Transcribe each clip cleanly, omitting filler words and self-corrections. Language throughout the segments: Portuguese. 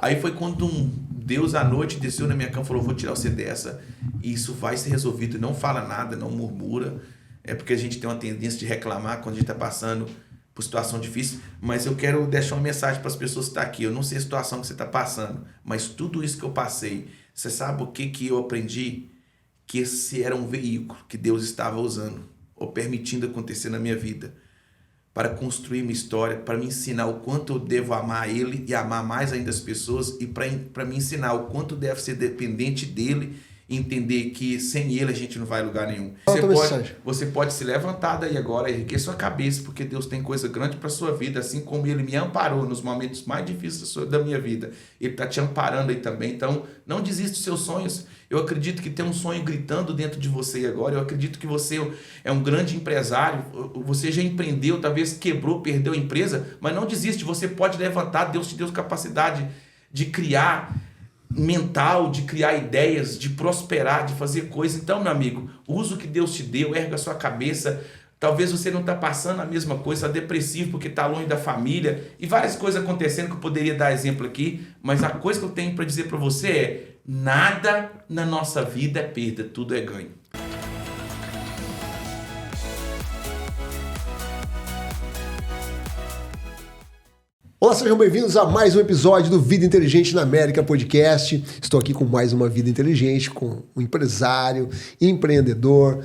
Aí foi quando Deus à noite desceu na minha cama e falou, vou tirar você dessa, e isso vai ser resolvido. Não fala nada, não murmura. É porque a gente tem uma tendência de reclamar quando a gente está passando por situação difícil, mas eu quero deixar uma mensagem para as pessoas que estão aqui. Eu não sei a situação que você está passando, mas tudo isso que eu passei, você sabe o que eu aprendi? Que esse era um veículo que Deus estava usando, ou permitindo acontecer na minha vida, para construir uma história, para me ensinar o quanto eu devo amar Ele e amar mais ainda as pessoas, e para me ensinar o quanto deve ser dependente dEle, entender que sem Ele a gente não vai a lugar nenhum. Você pode se levantar daí agora e erguer sua cabeça, porque Deus tem coisa grande para sua vida, assim como Ele me amparou nos momentos mais difíceis da minha vida. Ele está te amparando aí também. Então, não desista dos seus sonhos. Eu acredito que tem um sonho gritando dentro de você agora. Eu acredito que você é um grande empresário. Você já empreendeu, talvez quebrou, perdeu a empresa, mas não desiste. Você pode levantar. Deus te deu capacidade de criar mental, de criar ideias, de prosperar, de fazer coisas. Então, meu amigo, usa o que Deus te deu, erga a sua cabeça. Talvez você não está passando a mesma coisa, está depressivo porque está longe da família e várias coisas acontecendo que eu poderia dar exemplo aqui, mas a coisa que eu tenho para dizer para você é: nada na nossa vida é perda, tudo é ganho. Olá, sejam bem-vindos a mais um episódio do Vida Inteligente na América Podcast. Estou aqui com mais uma Vida Inteligente, com um empresário, empreendedor,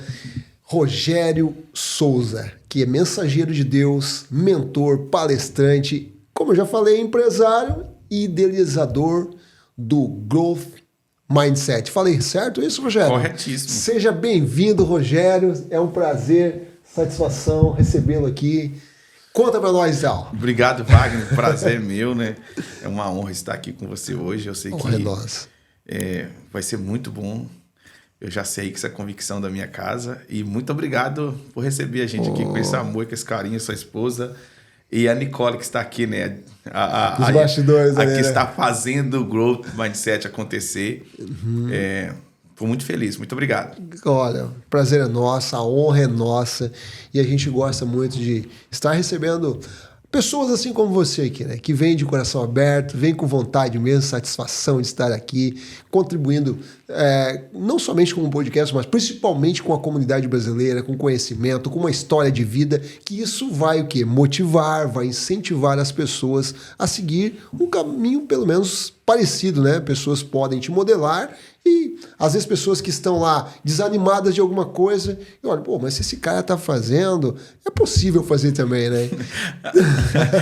Rogério Souza, que é mensageiro de Deus, mentor, palestrante, como eu já falei, empresário e idealizador do Growth Mindset. Falei certo isso, Rogério? Corretíssimo. Seja bem-vindo, Rogério. É um prazer, satisfação recebê-lo aqui. Conta pra nós, então. Obrigado, Wagner. Prazer meu, né? É uma honra estar aqui com você hoje. Eu sei que vai ser muito bom. Eu já sei que essa é a convicção da minha casa. E muito obrigado por receber a gente aqui com esse amor, com esse carinho, sua esposa. E a Nicole, que está aqui, né? Os bastidores, a que está fazendo o Growth Mindset acontecer. Estou muito feliz, muito obrigado. Olha, o prazer é nosso, a honra é nossa e a gente gosta muito de estar recebendo pessoas assim como você aqui, né? Que vêm de coração aberto, vêm com vontade mesmo, satisfação de estar aqui, contribuindo não somente com um podcast, mas principalmente com a comunidade brasileira, com conhecimento, com uma história de vida, que isso vai o quê? Motivar, vai incentivar as pessoas a seguir um caminho pelo menos parecido, né? Pessoas podem te modelar e às vezes pessoas que estão lá desanimadas de alguma coisa e olha, mas se esse cara tá fazendo, é possível fazer também, né?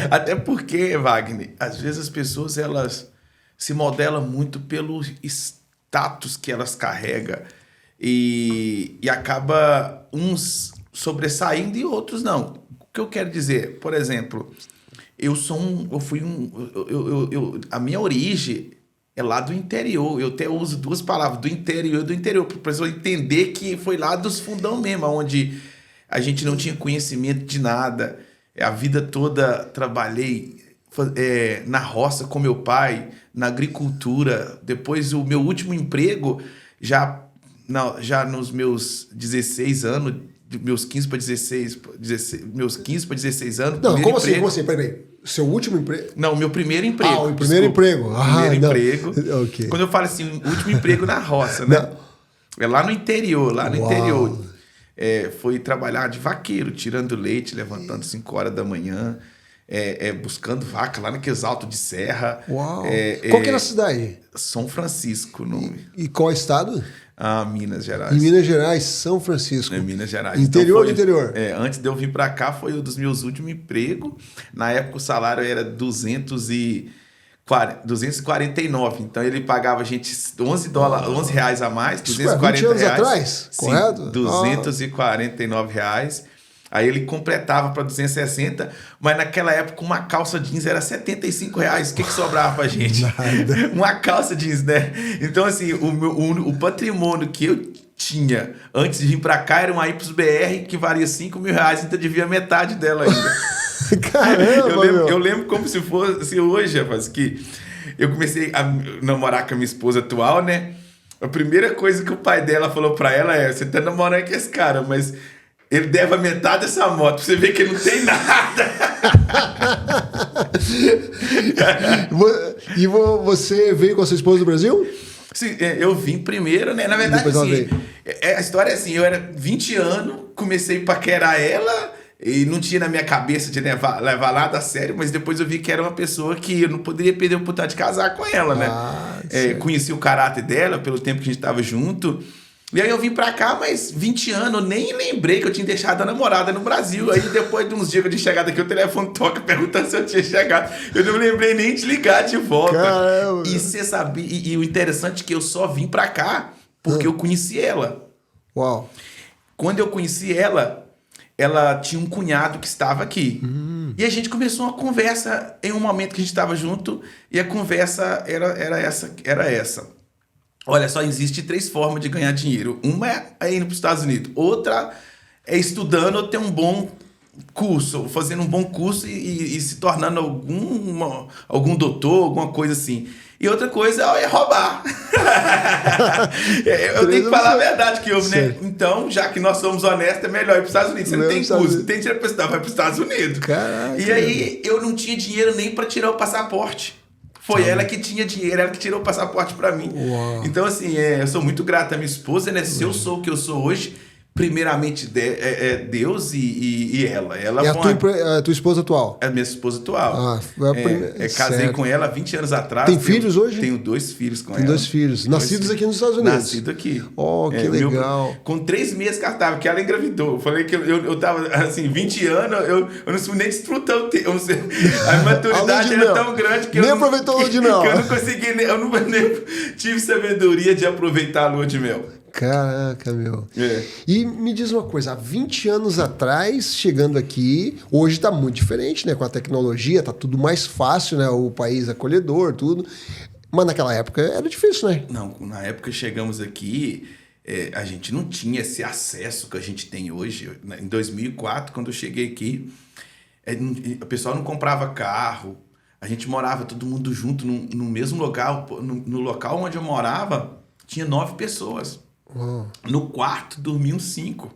Até porque, Wagner, às vezes as pessoas elas se modelam muito pelo status que elas carregam e acaba uns sobressaindo e outros não. O que eu quero dizer, por exemplo, a minha origem é lá do interior. Eu até uso duas palavras, do interior e do interior, para a pessoa entender que foi lá dos fundão mesmo, onde a gente não tinha conhecimento de nada. A vida toda trabalhei na roça com meu pai, na agricultura. Depois, o meu último emprego, já nos meus 16 anos, meus 15 para 16 anos... Não, como assim? Como assim? Peraí. Seu último emprego? Não, meu primeiro emprego. O primeiro emprego. Emprego. Okay. Quando eu falo assim, o último emprego na roça, né? Não. É lá no interior, interior. Foi trabalhar de vaqueiro, tirando leite, levantando 5 horas da manhã, buscando vaca lá naqueles altos de serra. Uau! Qual que era a cidade? São Francisco, o nome. E qual estado? Minas Gerais. Em Minas Gerais, São Francisco. Minas Gerais. Interior do interior? Antes de eu vir para cá, foi um dos meus últimos empregos. Na época, o salário era 249. Então, ele pagava a gente $11 a mais. 240 20 anos reais. Atrás? Sim, correto? R$249. Aí ele completava para 260, mas naquela época uma calça jeans era R$75. O que sobrava pra gente? Nada. Uma calça jeans, né? Então, assim, o patrimônio que eu tinha antes de vir pra cá era uma Ipsos BR que valia R$5.000, então devia metade dela ainda. Caramba, eu lembro como se fosse hoje, rapaz, que eu comecei a namorar com a minha esposa atual, né? A primeira coisa que o pai dela falou pra ela é: você tá namorando com esse cara, mas ele deve a metade dessa moto, pra você ver que ele não tem nada. E você veio com a sua esposa do Brasil? Sim, eu vim primeiro, né? Na verdade, assim, a história é assim, eu era 20 anos, comecei a paquerar ela e não tinha na minha cabeça de levar nada a sério, mas depois eu vi que era uma pessoa que eu não poderia perder a oportunidade de casar com ela, né? Conheci o caráter dela pelo tempo que a gente estava junto. E aí eu vim pra cá, mas 20 anos, eu nem lembrei que eu tinha deixado a namorada no Brasil. Aí depois de uns dias que eu tinha chegado aqui, o telefone toca perguntando se eu tinha chegado. Eu não lembrei nem de ligar de volta. Caramba. E você sabia, e o interessante é que eu só vim pra cá porque eu conheci ela. Uau. Quando eu conheci ela, ela tinha um cunhado que estava aqui. E a gente começou uma conversa em um momento que a gente estava junto, e a conversa era essa. Olha, só existe 3 formas de ganhar dinheiro. Uma é indo para os Estados Unidos. Outra é estudando ou ter um bom curso, fazendo um bom curso e se tornando algum doutor, alguma coisa assim. E outra coisa é roubar. Eu tenho que falar a verdade que houve, né? Então, já que nós somos honestos, é melhor ir para os Estados Unidos. Você não tem curso, não tem dinheiro para estudar, vai para os Estados Unidos. Caraca. E aí, eu não tinha dinheiro nem para tirar o passaporte. Foi ela que tinha dinheiro, ela que tirou o passaporte pra mim. Uau. Então, assim, eu sou muito grato à minha esposa, né? Se eu sou o que eu sou hoje, primeiramente Deus e ela. Ela e a tua esposa atual? É a minha esposa atual. Casei certo. com ela 20 anos atrás. Tem filhos hoje? Tenho 2 filhos com ela. Tem 2 filhos. Nascidos aqui nos Estados Unidos? Nascido aqui. Oh, que legal. Com 3 meses que ela tava, que ela engravidou. Eu falei que eu tava, assim, 20 anos, eu não soube nem desfrutar o tempo. A maturidade era tão grande que nem aproveitou a lua de mel. Que eu não consegui, eu nem tive sabedoria de aproveitar a lua de mel. Caraca, meu. E me diz uma coisa, há 20 anos atrás, chegando aqui, hoje tá muito diferente, né? Com a tecnologia, tá tudo mais fácil, né? O país acolhedor, tudo. Mas naquela época era difícil, né? Não, na época que chegamos aqui, a gente não tinha esse acesso que a gente tem hoje. Em 2004, quando eu cheguei aqui, o pessoal não comprava carro, a gente morava todo mundo junto no mesmo lugar. No local onde eu morava, tinha 9 pessoas. No quarto dormiam 5.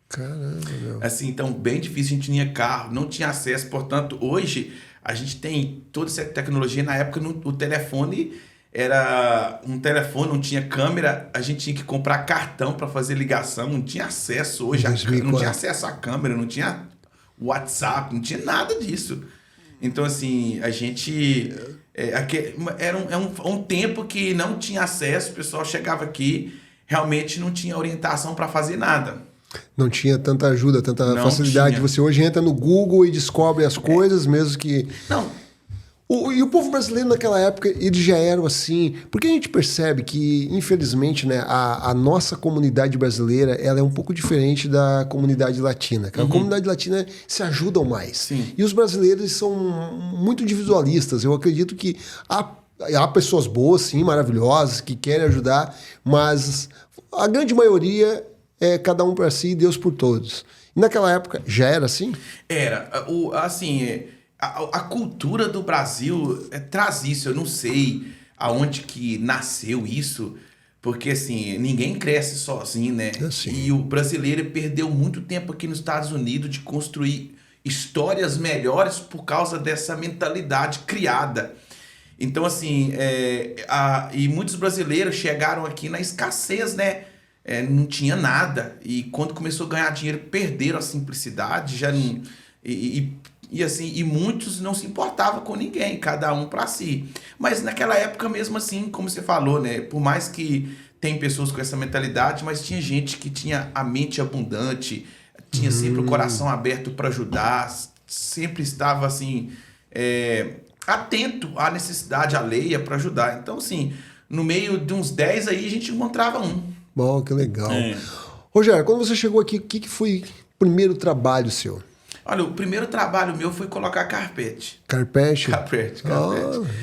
Caramba, meu. Assim, então, bem difícil, a gente tinha carro, não tinha acesso. Portanto, hoje, a gente tem toda essa tecnologia. Na época, o telefone era um telefone, não tinha câmera. A gente tinha que comprar cartão para fazer ligação. Não tinha acesso hoje. Não tinha acesso à câmera, não tinha WhatsApp, não tinha nada disso. Então, assim, a gente... Era um tempo que não tinha acesso. O pessoal chegava aqui... realmente não tinha orientação para fazer nada. Não tinha tanta ajuda, tanta facilidade. Você hoje entra no Google e descobre as coisas, mesmo que... Não. E o povo brasileiro naquela época, eles já eram assim... Porque a gente percebe que, infelizmente, né, a nossa comunidade brasileira ela é um pouco diferente da comunidade latina. A comunidade latina se ajudam mais. Sim. E os brasileiros são muito individualistas. Eu acredito que há pessoas boas, sim, maravilhosas, que querem ajudar, mas a grande maioria é cada um para si e Deus por todos. E naquela época já era assim? Era. A cultura do Brasil traz isso. Eu não sei aonde que nasceu isso, porque assim, ninguém cresce sozinho, né? Assim. E o brasileiro perdeu muito tempo aqui nos Estados Unidos de construir histórias melhores por causa dessa mentalidade criada. Então, assim, e muitos brasileiros chegaram aqui na escassez, né? Não tinha nada. E quando começou a ganhar dinheiro, perderam a simplicidade. Já não, e muitos não se importavam com ninguém, cada um para si. Mas naquela época mesmo assim, como você falou, né? Por mais que tem pessoas com essa mentalidade, mas tinha gente que tinha a mente abundante, tinha sempre o coração aberto para ajudar, sempre estava assim... atento à necessidade alheia para ajudar. Então, assim, no meio de uns 10 aí, a gente encontrava um. Bom, que legal. Rogério, quando você chegou aqui, o que foi o primeiro trabalho seu? Olha, o primeiro trabalho meu foi colocar carpete. Carpete? Carpete.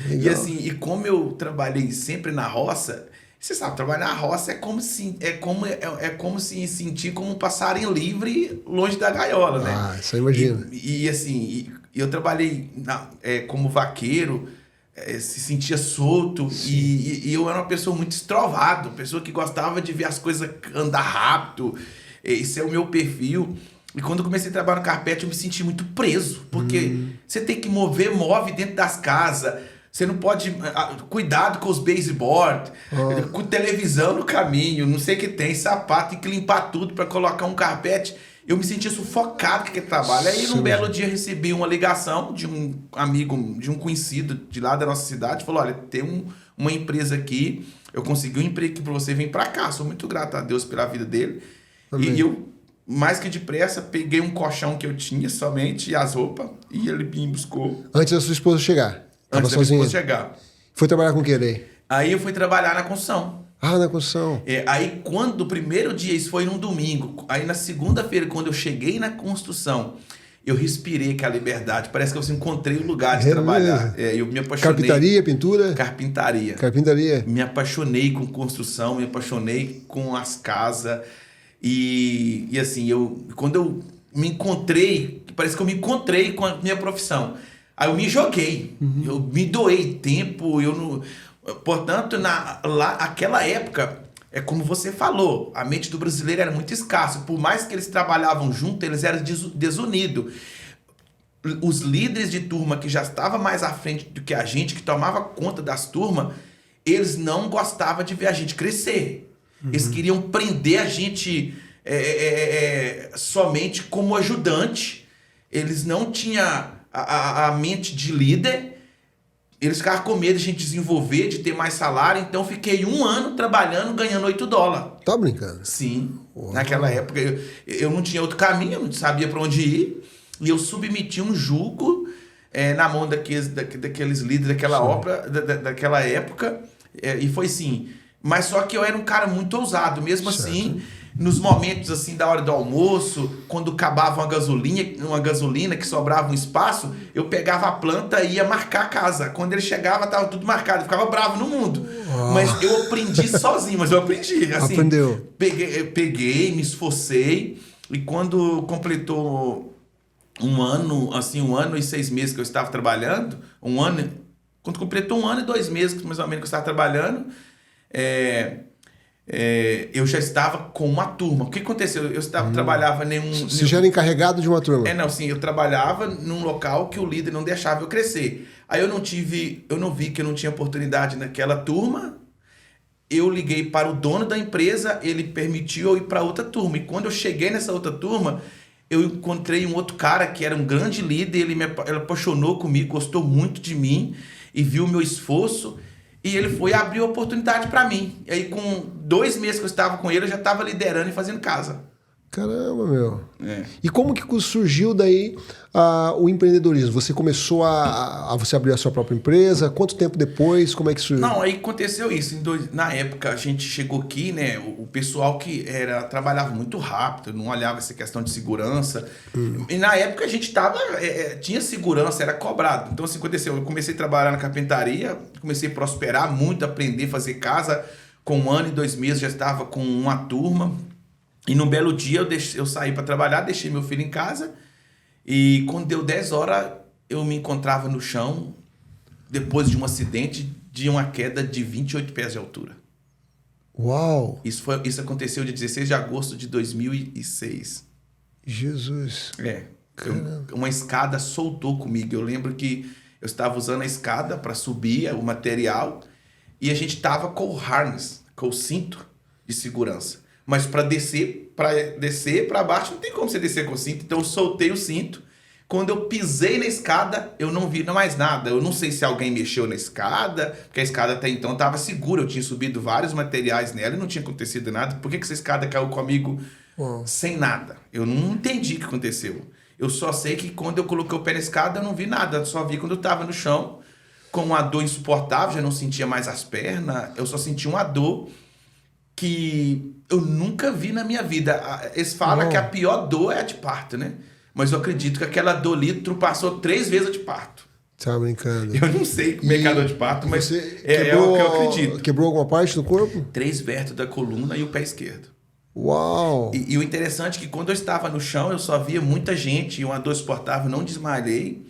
E assim, e como eu trabalhei sempre na roça, você sabe, trabalhar na roça é como se sentir como um passarinho livre longe da gaiola, né? Ah, isso eu imagino. E assim... eu trabalhei como vaqueiro, se sentia solto e eu era uma pessoa muito extrovada, uma pessoa que gostava de ver as coisas andar rápido. Esse é o meu perfil. E quando eu comecei a trabalhar no carpete, eu me senti muito preso. Porque você tem que move dentro das casas. Você não pode... Cuidado com os baseboard. Com televisão no caminho. Não sei o que tem. Sapato. Tem que limpar tudo para colocar um carpete. Eu me senti sufocado com aquele trabalho. Aí, num belo dia, recebi uma ligação de um amigo, de um conhecido de lá da nossa cidade. Falou, olha, tem uma empresa aqui. Eu consegui um emprego aqui para você. Vem para cá. Sou muito grato a Deus pela vida dele. Amém. E eu... mais que depressa, peguei um colchão que eu tinha somente e as roupas, e ele me buscou. Antes da sua esposa chegar? Antes da minha esposa chegar. Foi trabalhar com o que daí? Aí eu fui trabalhar na construção. Ah, na construção. Aí quando, o primeiro dia, isso foi num domingo, aí na segunda-feira, quando eu cheguei na construção, eu respirei aquela liberdade. Parece que eu encontrei o lugar de trabalhar. Eu me apaixonei. Carpintaria, pintura? Carpintaria. Carpintaria. Me apaixonei com construção, me apaixonei com as casas. E assim, quando eu me encontrei, parece que eu me encontrei com a minha profissão. Aí eu me joguei, eu me doei tempo, portanto, aquela época, é como você falou, a mente do brasileiro era muito escassa. Por mais que eles trabalhavam juntos, eles eram desunidos. Os líderes de turma que já estavam mais à frente do que a gente, que tomava conta das turmas, eles não gostavam de ver a gente crescer. Eles queriam prender a gente somente como ajudante. Eles não tinham a mente de líder. Eles ficavam com medo de a gente desenvolver, de ter mais salário. Então, fiquei 1 ano trabalhando, ganhando $8. Tá brincando? Sim. Uau. Naquela época, eu não tinha outro caminho, eu não sabia para onde ir. E eu submeti um jugo na mão daqueles líderes daquela época. E foi assim... Mas só que eu era um cara muito ousado. Mesmo assim, nos momentos assim da hora do almoço, quando acabava uma gasolina que sobrava um espaço, eu pegava a planta e ia marcar a casa. Quando ele chegava, estava tudo marcado. Eu ficava bravo no mundo. Mas eu aprendi sozinho, mas eu aprendi. Assim, aprendeu. Peguei, me esforcei. E quando completou 1 ano e 6 meses que eu estava trabalhando, quando completou 1 ano e 2 meses, mais ou menos, que eu estava trabalhando, eu já estava com uma turma. O que aconteceu? Trabalhava Você já era encarregado de uma turma? Eu trabalhava num local que o líder não deixava eu crescer. Aí eu não vi que eu não tinha oportunidade naquela turma. Eu liguei para o dono da empresa, ele permitiu eu ir para outra turma. E quando eu cheguei nessa outra turma, eu encontrei um outro cara que era um grande líder, ele apaixonou comigo, gostou muito de mim e viu o meu esforço. E ele foi abrir a oportunidade para mim. E aí, com 2 meses que eu estava com ele, eu já estava liderando e fazendo casa. Caramba, meu. E como que surgiu daí o empreendedorismo? Você começou você abriu a sua própria empresa? Quanto tempo depois? Como é que surgiu? Não, aí aconteceu isso. Na época, a gente chegou aqui, né? O pessoal que trabalhava muito rápido, não olhava essa questão de segurança. E na época, a gente tinha segurança, era cobrado. Então, assim, aconteceu. Eu comecei a trabalhar na carpintaria, comecei a prosperar muito, aprender a fazer casa. Com 1 ano e 2 meses, já estava com uma turma. E num belo dia eu saí para trabalhar, deixei meu filho em casa e quando deu 10 horas eu me encontrava no chão depois de um acidente de uma queda de 28 pés de altura. Uau! Isso aconteceu dia 16 de agosto de 2006. Jesus! Uma escada soltou comigo. Eu lembro que eu estava usando a escada para subir o material e a gente estava com o harness, com o cinto de segurança. Mas para descer para baixo, não tem como você descer com o cinto. Então eu soltei o cinto. Quando eu pisei na escada, eu não vi mais nada. Eu não sei se alguém mexeu na escada, porque a escada até então estava segura. Eu tinha subido vários materiais nela e não tinha acontecido nada. Por que essa escada caiu comigo sem nada? Eu não entendi o que aconteceu. Eu só sei que quando eu coloquei o pé na escada, eu não vi nada. Eu só vi quando eu estava no chão, com uma dor insuportável. Já não sentia mais as pernas. Eu só sentia uma dor que eu nunca vi na minha vida. Eles falam que a pior dor é a de parto, né? Mas eu acredito que aquela dor ali passou 3 vezes a de parto. Tá brincando. Eu não sei como é que é a dor de parto, mas é o que eu acredito. Quebrou alguma parte do corpo? 3 vértebras da coluna e o pé esquerdo. Uau! E o interessante é que quando eu estava no chão, eu só via muita gente e uma dor insuportável, não desmaiei.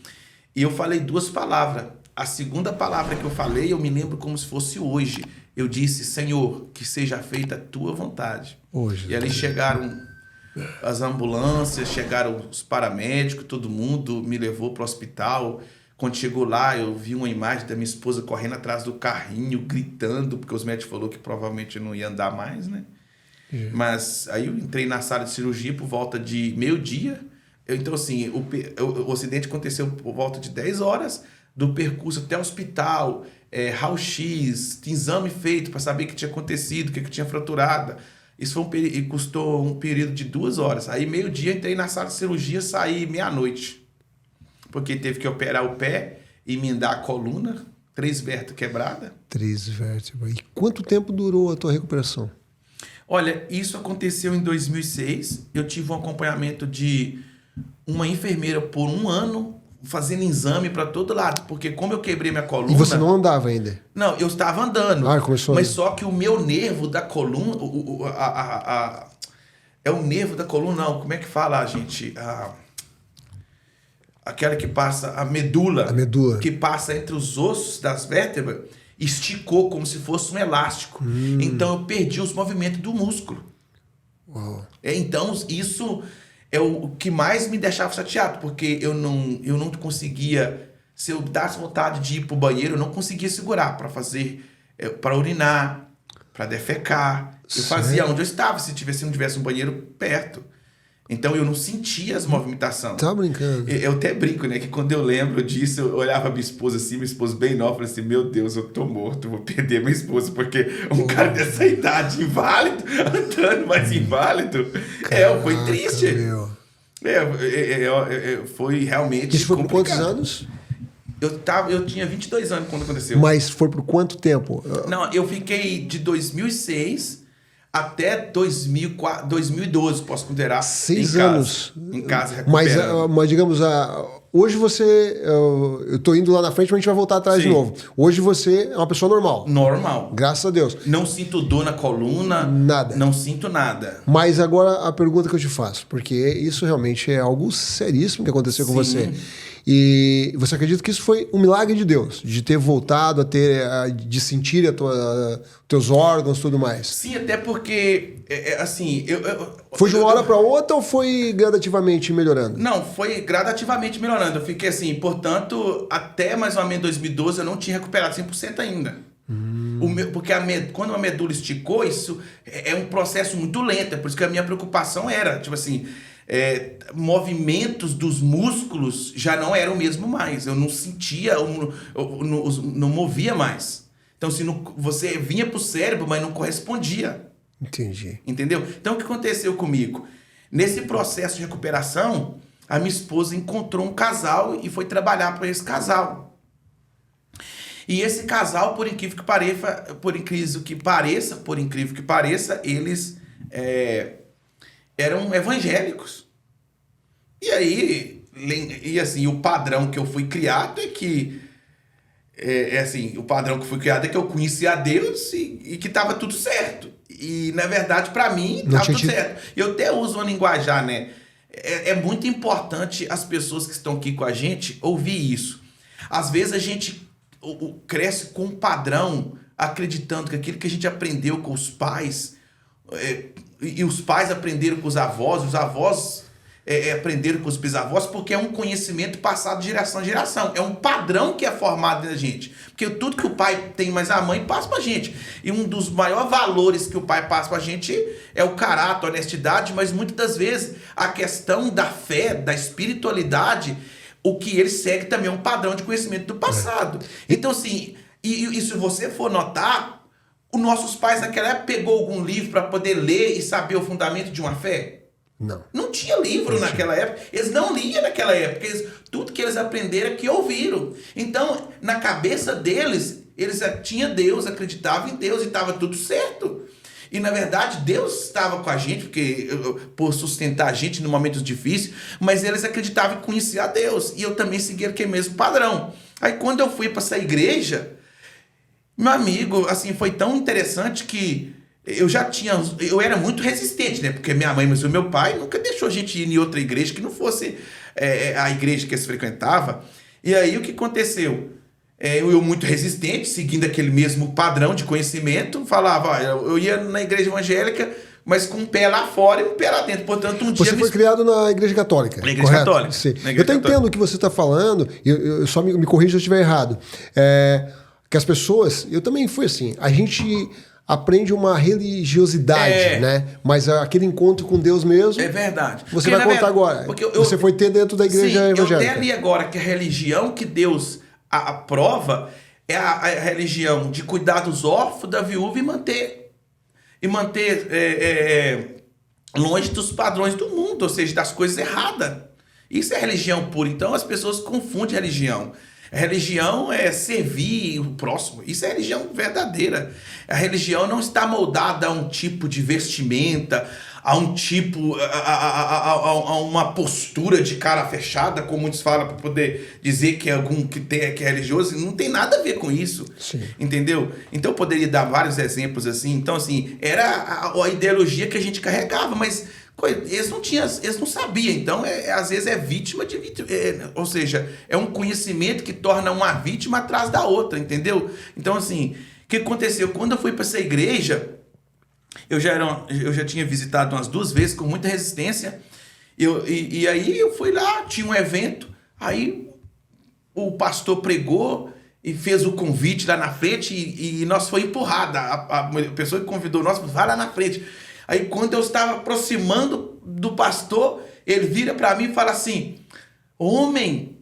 E eu falei 2 palavras. A segunda palavra que eu falei, eu me lembro como se fosse hoje. Eu disse, Senhor, que seja feita a tua vontade. Hoje. E ali chegaram as ambulâncias, chegaram os paramédicos, todo mundo me levou para o hospital. Quando chegou lá, eu vi uma imagem da minha esposa correndo atrás do carrinho, gritando, porque os médicos falaram que provavelmente eu não ia andar mais, né? Mas aí eu entrei na sala de cirurgia por volta de meio-dia. Então, assim, o acidente aconteceu por volta de 10 horas do percurso até o hospital, raio-x, exame feito para saber o que tinha acontecido, o que tinha fraturado. Isso foi custou um período de 2 horas. Aí, meio-dia, entrei na sala de cirurgia, saí meia-noite. Porque teve que operar o pé, emendar a coluna, 3 vértebras quebradas. 3 vértebras. E quanto tempo durou a tua recuperação? Olha, isso aconteceu em 2006. Eu tive um acompanhamento de uma enfermeira por 1 ano, fazendo exame para todo lado, porque como eu quebrei minha coluna... E você não andava ainda? Não, eu estava andando. Começou mas só que o meu nervo da coluna... É o nervo da coluna, não. Como é que fala, gente? Aquela que passa... A medula. A medula. Que passa entre os ossos das vértebras, esticou como se fosse um elástico. Então eu perdi os movimentos do músculo. Uau. Então isso é o que mais me deixava chateado, porque eu não conseguia, se eu desse vontade de ir para o banheiro, eu não conseguia segurar para fazer, para urinar, para defecar. Eu fazia onde eu estava, se não tivesse um banheiro perto. Então eu não sentia as movimentações. Tá brincando? Eu até brinco, né? Que quando eu lembro disso, eu olhava minha esposa assim, minha esposa bem nova, falei assim, meu Deus, eu tô morto, vou perder minha esposa, porque um cara dessa idade, inválido, andando, mas inválido, foi triste. Meu. Foi realmente Isso foi por complicado. quantos anos? Eu tinha 22 anos quando aconteceu. Mas foi por quanto tempo? Não, eu fiquei de 2006 até 2012, posso considerar. 6 anos. Em casa, recuperando. Mas digamos, hoje você... Eu tô indo lá na frente, mas a gente vai voltar atrás de novo. Hoje você é uma pessoa normal. Normal. Graças a Deus. Não sinto dor na coluna. Nada. Não sinto nada. Mas agora a pergunta que eu te faço, porque isso realmente é algo seríssimo que aconteceu com você. E você acredita que isso foi um milagre de Deus, de ter voltado de sentir teus órgãos e tudo mais? Sim, até porque, assim... Foi de uma hora para outra ou foi gradativamente melhorando? Não, foi gradativamente melhorando. Eu fiquei assim, portanto, até mais ou menos 2012 eu não tinha recuperado 100% ainda. Porque quando a medula esticou, isso é um processo muito lento. É por isso que a minha preocupação era, tipo assim... movimentos dos músculos já não eram o mesmo mais. Eu não sentia, não movia mais. Então, você vinha pro cérebro, mas não correspondia. Entendi. Entendeu? Então, o que aconteceu comigo? Nesse processo de recuperação, a minha esposa encontrou um casal e foi trabalhar para esse casal. E esse casal, por incrível que pareça, eles... eram evangélicos. E aí, assim, o padrão que eu fui criado é que... o padrão que eu fui criado é que eu conhecia a Deus e que estava tudo certo. E, na verdade, para mim, estava tudo certo. Eu até uso uma linguajar, né? É muito importante as pessoas que estão aqui com a gente ouvir isso. Às vezes a gente cresce com um padrão, acreditando que aquilo que a gente aprendeu com os pais... E os pais aprenderam com os avós aprenderam com os bisavós, porque é um conhecimento passado de geração em geração. É um padrão que é formado na gente. Porque tudo que o pai tem, mas a mãe passa pra gente. E um dos maiores valores que o pai passa pra gente é o caráter, a honestidade, mas muitas das vezes a questão da fé, da espiritualidade, o que ele segue também é um padrão de conhecimento do passado. Então, assim, e se você for notar, os nossos pais naquela época pegou algum livro para poder ler e saber o fundamento de uma fé? Não. Não tinha livro naquela época. Eles não liam naquela época. Tudo que eles aprenderam é que ouviram. Então, na cabeça deles, eles tinham Deus, acreditavam em Deus e estava tudo certo. E, na verdade, Deus estava com a gente, por sustentar a gente em momentos difíceis, mas eles acreditavam e conheciam a Deus. E eu também seguia aquele mesmo padrão. Aí, quando eu fui para essa igreja... Meu amigo, assim, foi tão interessante que eu era muito resistente, né? Porque minha mãe, mas o meu pai nunca deixou a gente ir em outra igreja que não fosse a igreja que eles frequentavam. E aí, o que aconteceu? Eu muito resistente, seguindo aquele mesmo padrão de conhecimento, falava, eu ia na igreja evangélica, mas com um pé lá fora e um pé lá dentro. Portanto, um dia... Você foi criado na Igreja Católica, Na Igreja correto? Católica. Sim. Na Igreja Eu até Católica. entendo o que você está falando, eu só me corrija se eu estiver errado. Que as pessoas... Eu também fui assim. A gente aprende uma religiosidade, né? Mas aquele encontro com Deus mesmo... É verdade. Você Porque, vai contar agora. Porque você foi ter dentro da igreja evangélica. Eu até li agora que a religião que Deus aprova é a religião de cuidar dos órfãos, da viúva e manter longe dos padrões do mundo, ou seja, das coisas erradas. Isso é religião pura. Então as pessoas confundem religião. A religião é servir o próximo. Isso é religião verdadeira. A religião não está moldada a um tipo de vestimenta, a um tipo, a uma postura de cara fechada, como muitos falam, para poder dizer que que é religioso. Não tem nada a ver com isso. Sim. Entendeu? Então eu poderia dar vários exemplos assim. Então, assim, era a ideologia que a gente carregava, mas eles não sabiam. Então, às vezes é vítima de vítima. Ou seja, é um conhecimento que torna uma vítima atrás da outra, entendeu? Então, assim, o que aconteceu? Quando eu fui para essa igreja, eu já tinha visitado umas 2 vezes com muita resistência. E aí eu fui lá, tinha um evento, aí o pastor pregou e fez o convite lá na frente e nós foi empurrada. A pessoa que convidou nós, vai lá na frente. Aí quando eu estava aproximando do pastor, ele vira para mim e fala assim: homem,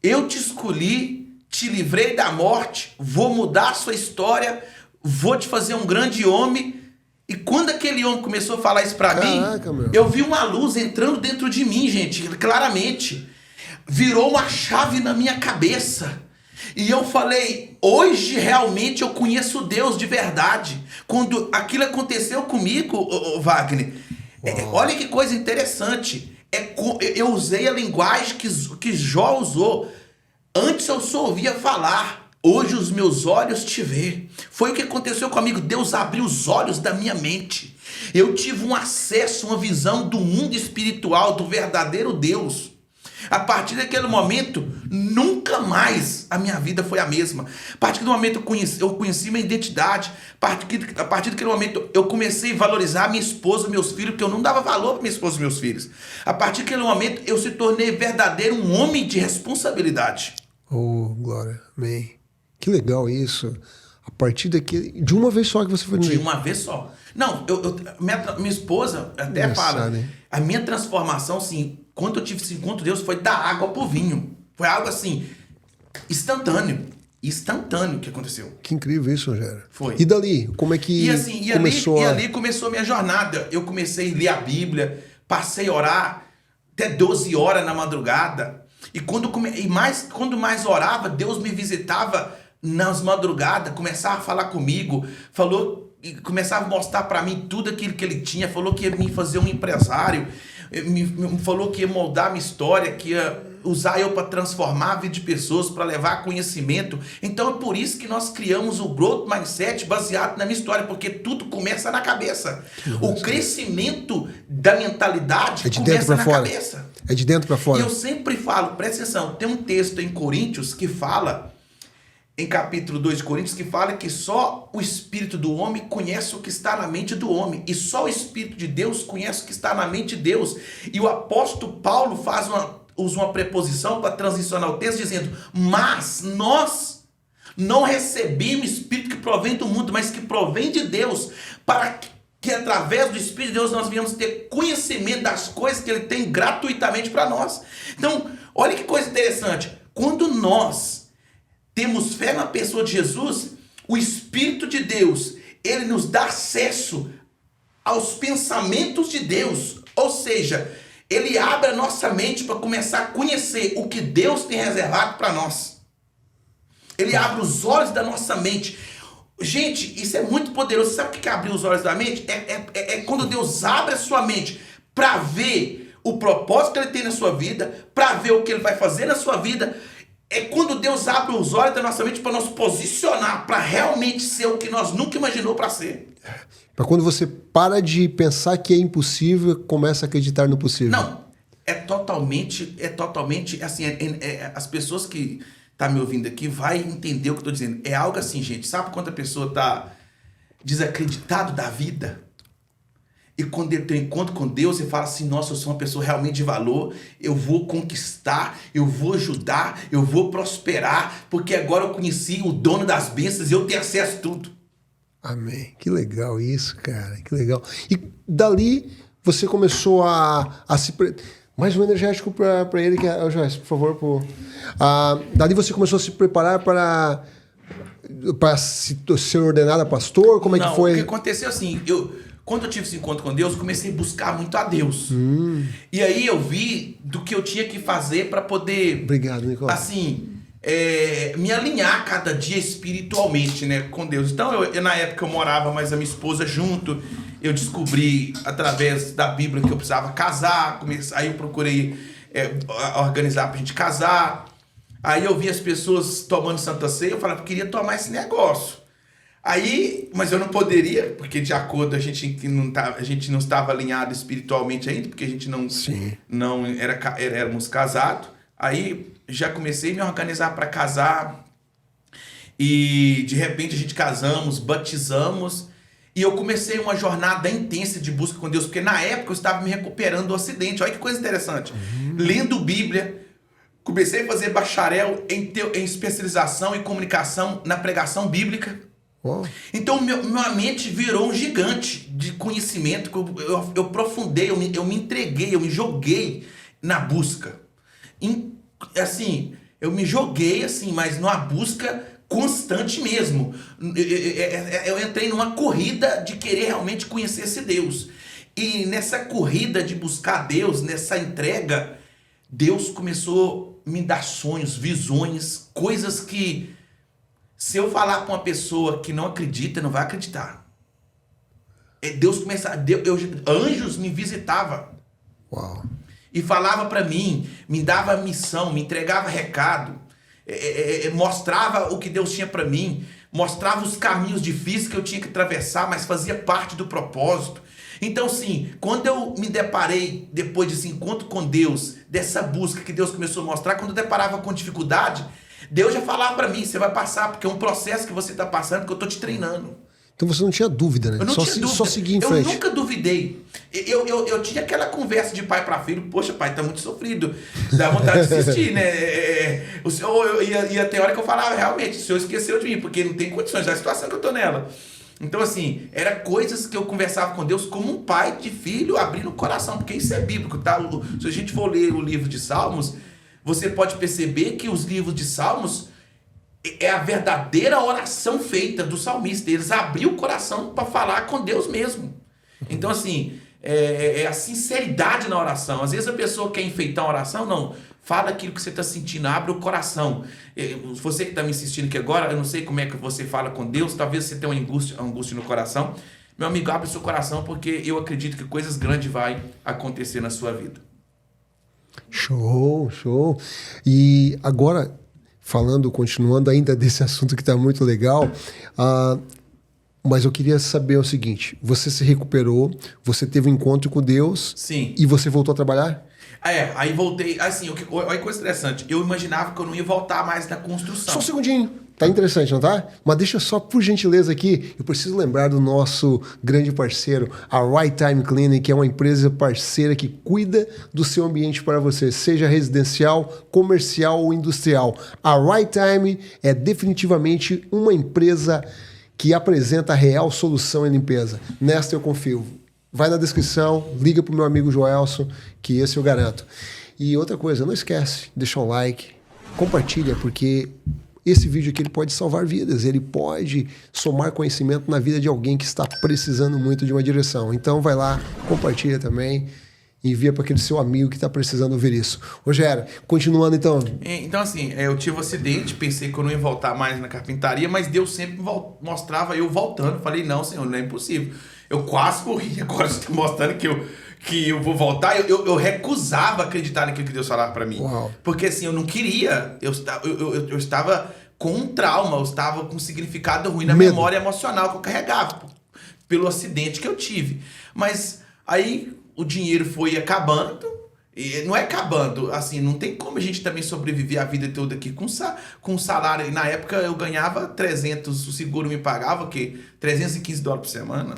eu te escolhi, te livrei da morte, vou mudar a sua história, vou te fazer um grande homem. E quando aquele homem começou a falar isso pra mim, eu vi uma luz entrando dentro de mim, gente, claramente. Virou uma chave na minha cabeça. E eu falei, hoje realmente eu conheço Deus de verdade. Quando aquilo aconteceu comigo, Wagner, olha que coisa interessante. Eu usei a linguagem que Jó usou. Antes eu só ouvia falar. Hoje os meus olhos te vê. Foi o que aconteceu comigo. Deus abriu os olhos da minha mente. Eu tive um acesso, uma visão do mundo espiritual, do verdadeiro Deus. A partir daquele momento, nunca mais a minha vida foi a mesma. A partir do momento eu conheci minha identidade. A partir daquele momento eu comecei a valorizar minha esposa, meus filhos, porque eu não dava valor para minha esposa e meus filhos. A partir daquele momento eu se tornei verdadeiro um homem de responsabilidade. Oh, glória, amém. Que legal isso. A partir daquele... De uma vez só que você foi no... De uma vez só. Não, minha esposa até fala, a minha transformação, assim, quando eu tive esse encontro com Deus, foi da água pro vinho. Foi algo assim, instantâneo. Instantâneo que aconteceu. Que incrível isso, Rogério. Foi. E dali, como é que começou ali começou a minha jornada. Eu comecei a ler a Bíblia, passei a orar até 12 horas na madrugada. E quando mais orava, Deus me visitava nas madrugadas, começava a falar comigo, começava a mostrar para mim tudo aquilo que ele tinha, falou que ia me fazer um empresário, me falou que ia moldar a minha história, que ia usar eu para transformar a vida de pessoas, para levar conhecimento. Então é por isso que nós criamos o Growth Mindset baseado na minha história, porque tudo começa na cabeça. O crescimento da mentalidade começa na cabeça. É de dentro para fora. E eu sempre falo, presta atenção, tem um texto em Coríntios que fala, em capítulo 2 de Coríntios, que fala que só o Espírito do homem conhece o que está na mente do homem. E só o Espírito de Deus conhece o que está na mente de Deus. E o apóstolo Paulo usa uma preposição para transicionar o texto, dizendo, mas nós não recebemos Espírito que provém do mundo, mas que provém de Deus, para que através do Espírito de Deus nós venhamos ter conhecimento das coisas que Ele tem gratuitamente para nós. Então, olha que coisa interessante. Quando nós temos fé na pessoa de Jesus, o Espírito de Deus, Ele nos dá acesso aos pensamentos de Deus. Ou seja, Ele abre a nossa mente para começar a conhecer o que Deus tem reservado para nós. Ele abre os olhos da nossa mente. Gente, isso é muito poderoso. Sabe o que é abrir os olhos da mente? É quando Deus abre a sua mente para ver o propósito que Ele tem na sua vida, para ver o que Ele vai fazer na sua vida. É quando Deus abre os olhos da nossa mente para nos posicionar, para realmente ser o que nós nunca imaginou para ser. Para quando você para de pensar que é impossível, começa a acreditar no possível. Não, é totalmente assim, as pessoas que tá me ouvindo aqui vai entender o que eu tô dizendo. É algo assim, gente, sabe quando a pessoa tá desacreditado da vida? E quando ele tem um encontro com Deus, você fala assim, nossa, eu sou uma pessoa realmente de valor, eu vou conquistar, eu vou ajudar, eu vou prosperar, porque agora eu conheci o dono das bênçãos e eu tenho acesso a tudo. Amém. Que legal isso, cara. Que legal. E dali você começou a se... Mais um energético para ele, que é... Joyce, por favor. Dali você começou a se preparar para ser ordenado a pastor? Como é que foi? O que aconteceu assim, quando eu tive esse encontro com Deus, comecei a buscar muito a Deus. E aí eu vi do que eu tinha que fazer para poder... Obrigado, Nicolau. Assim, me alinhar cada dia espiritualmente, né, com Deus. Então, na época eu morava mais a minha esposa junto. Eu descobri, através da Bíblia, que eu precisava casar. Aí eu procurei organizar pra gente casar. Aí eu vi as pessoas tomando Santa Ceia. Eu falava, eu queria tomar esse negócio. Aí, mas eu não poderia, porque de acordo a gente não estava alinhado espiritualmente ainda, porque a gente não éramos casados. Aí já comecei a me organizar para casar e de repente a gente casamos, batizamos e eu comecei uma jornada intensa de busca com Deus, porque na época eu estava me recuperando do acidente. Olha que coisa interessante. Lendo Bíblia, comecei a fazer bacharel em especialização em comunicação na pregação bíblica. Oh. Então minha mente virou um gigante de conhecimento. Eu aprofundei, eu me entreguei, eu me joguei na busca. Assim, eu me joguei assim, mas numa busca constante mesmo. Eu entrei numa corrida de querer realmente conhecer esse Deus. E nessa corrida de buscar Deus, nessa entrega, Deus começou a me dar sonhos, visões, coisas que se eu falar para uma pessoa que não acredita, não vai acreditar. Anjos me visitavam. Uau. E falava para mim, me dava missão, me entregava recado, mostrava o que Deus tinha para mim, mostrava os caminhos difíceis que eu tinha que atravessar, mas fazia parte do propósito. Então, sim, quando eu me deparei, depois desse encontro com Deus, dessa busca que Deus começou a mostrar, quando eu deparava com dificuldade, Deus já falava para mim, você vai passar, porque é um processo que você está passando, porque eu estou te treinando. Então você não tinha dúvida, né? Eu não tinha dúvida. Só seguir em frente. Eu nunca duvidei. Eu tinha aquela conversa de pai para filho. Poxa, pai, tá muito sofrido. Dá vontade de assistir, né? Ia ter hora que eu falava, realmente, o senhor esqueceu de mim, porque não tem condições, é a situação que eu tô nela. Então, assim, era coisas que eu conversava com Deus como um pai de filho abrindo o coração, porque isso é bíblico, tá? Se a gente for ler o livro de Salmos, você pode perceber que os livros de Salmos é a verdadeira oração feita do salmista. Eles abriram o coração para falar com Deus mesmo. Então, assim, é a sinceridade na oração. Às vezes a pessoa quer enfeitar uma oração, não. Fala aquilo que você está sentindo, abre o coração. Você que está me assistindo aqui agora, eu não sei como é que você fala com Deus, talvez você tenha uma angústia no coração. Meu amigo, abre o seu coração, porque eu acredito que coisas grandes vão acontecer na sua vida. Show, show. E agora, continuando ainda desse assunto que está muito legal, mas eu queria saber o seguinte, você se recuperou, você teve um encontro com Deus. Sim. E você voltou a trabalhar? Aí voltei, assim, olha que coisa interessante, eu imaginava que eu não ia voltar mais na construção. Só um segundinho. Tá interessante, não tá? Mas deixa só, por gentileza, aqui, eu preciso lembrar do nosso grande parceiro, a Right Time Cleaning, que é uma empresa parceira que cuida do seu ambiente para você, seja residencial, comercial ou industrial. A Right Time é definitivamente uma empresa que apresenta a real solução em limpeza. Nesta eu confio. Vai na descrição, liga pro meu amigo Joelson, que esse eu garanto. E outra coisa, não esquece, deixa um like, compartilha, porque esse vídeo aqui ele pode salvar vidas, ele pode somar conhecimento na vida de alguém que está precisando muito de uma direção. Então vai lá, compartilha também, envia para aquele seu amigo que está precisando ouvir isso. Rogério, continuando então. Então assim, eu tive um acidente, pensei que eu não ia voltar mais na carpintaria, mas Deus sempre mostrava eu voltando. Falei, não, Senhor, não é impossível. Eu quase morri, agora você está mostrando que eu vou voltar. Eu recusava acreditar naquilo que Deus falava para mim. Uau. Porque assim, eu não queria. Eu estava com um trauma, eu estava com um significado ruim na memória emocional que eu carregava pelo acidente que eu tive. Mas aí o dinheiro foi acabando. E não é acabando, assim, não tem como a gente também sobreviver a vida toda aqui com salário. Na época eu ganhava 300, o seguro me pagava o quê? $315 por semana.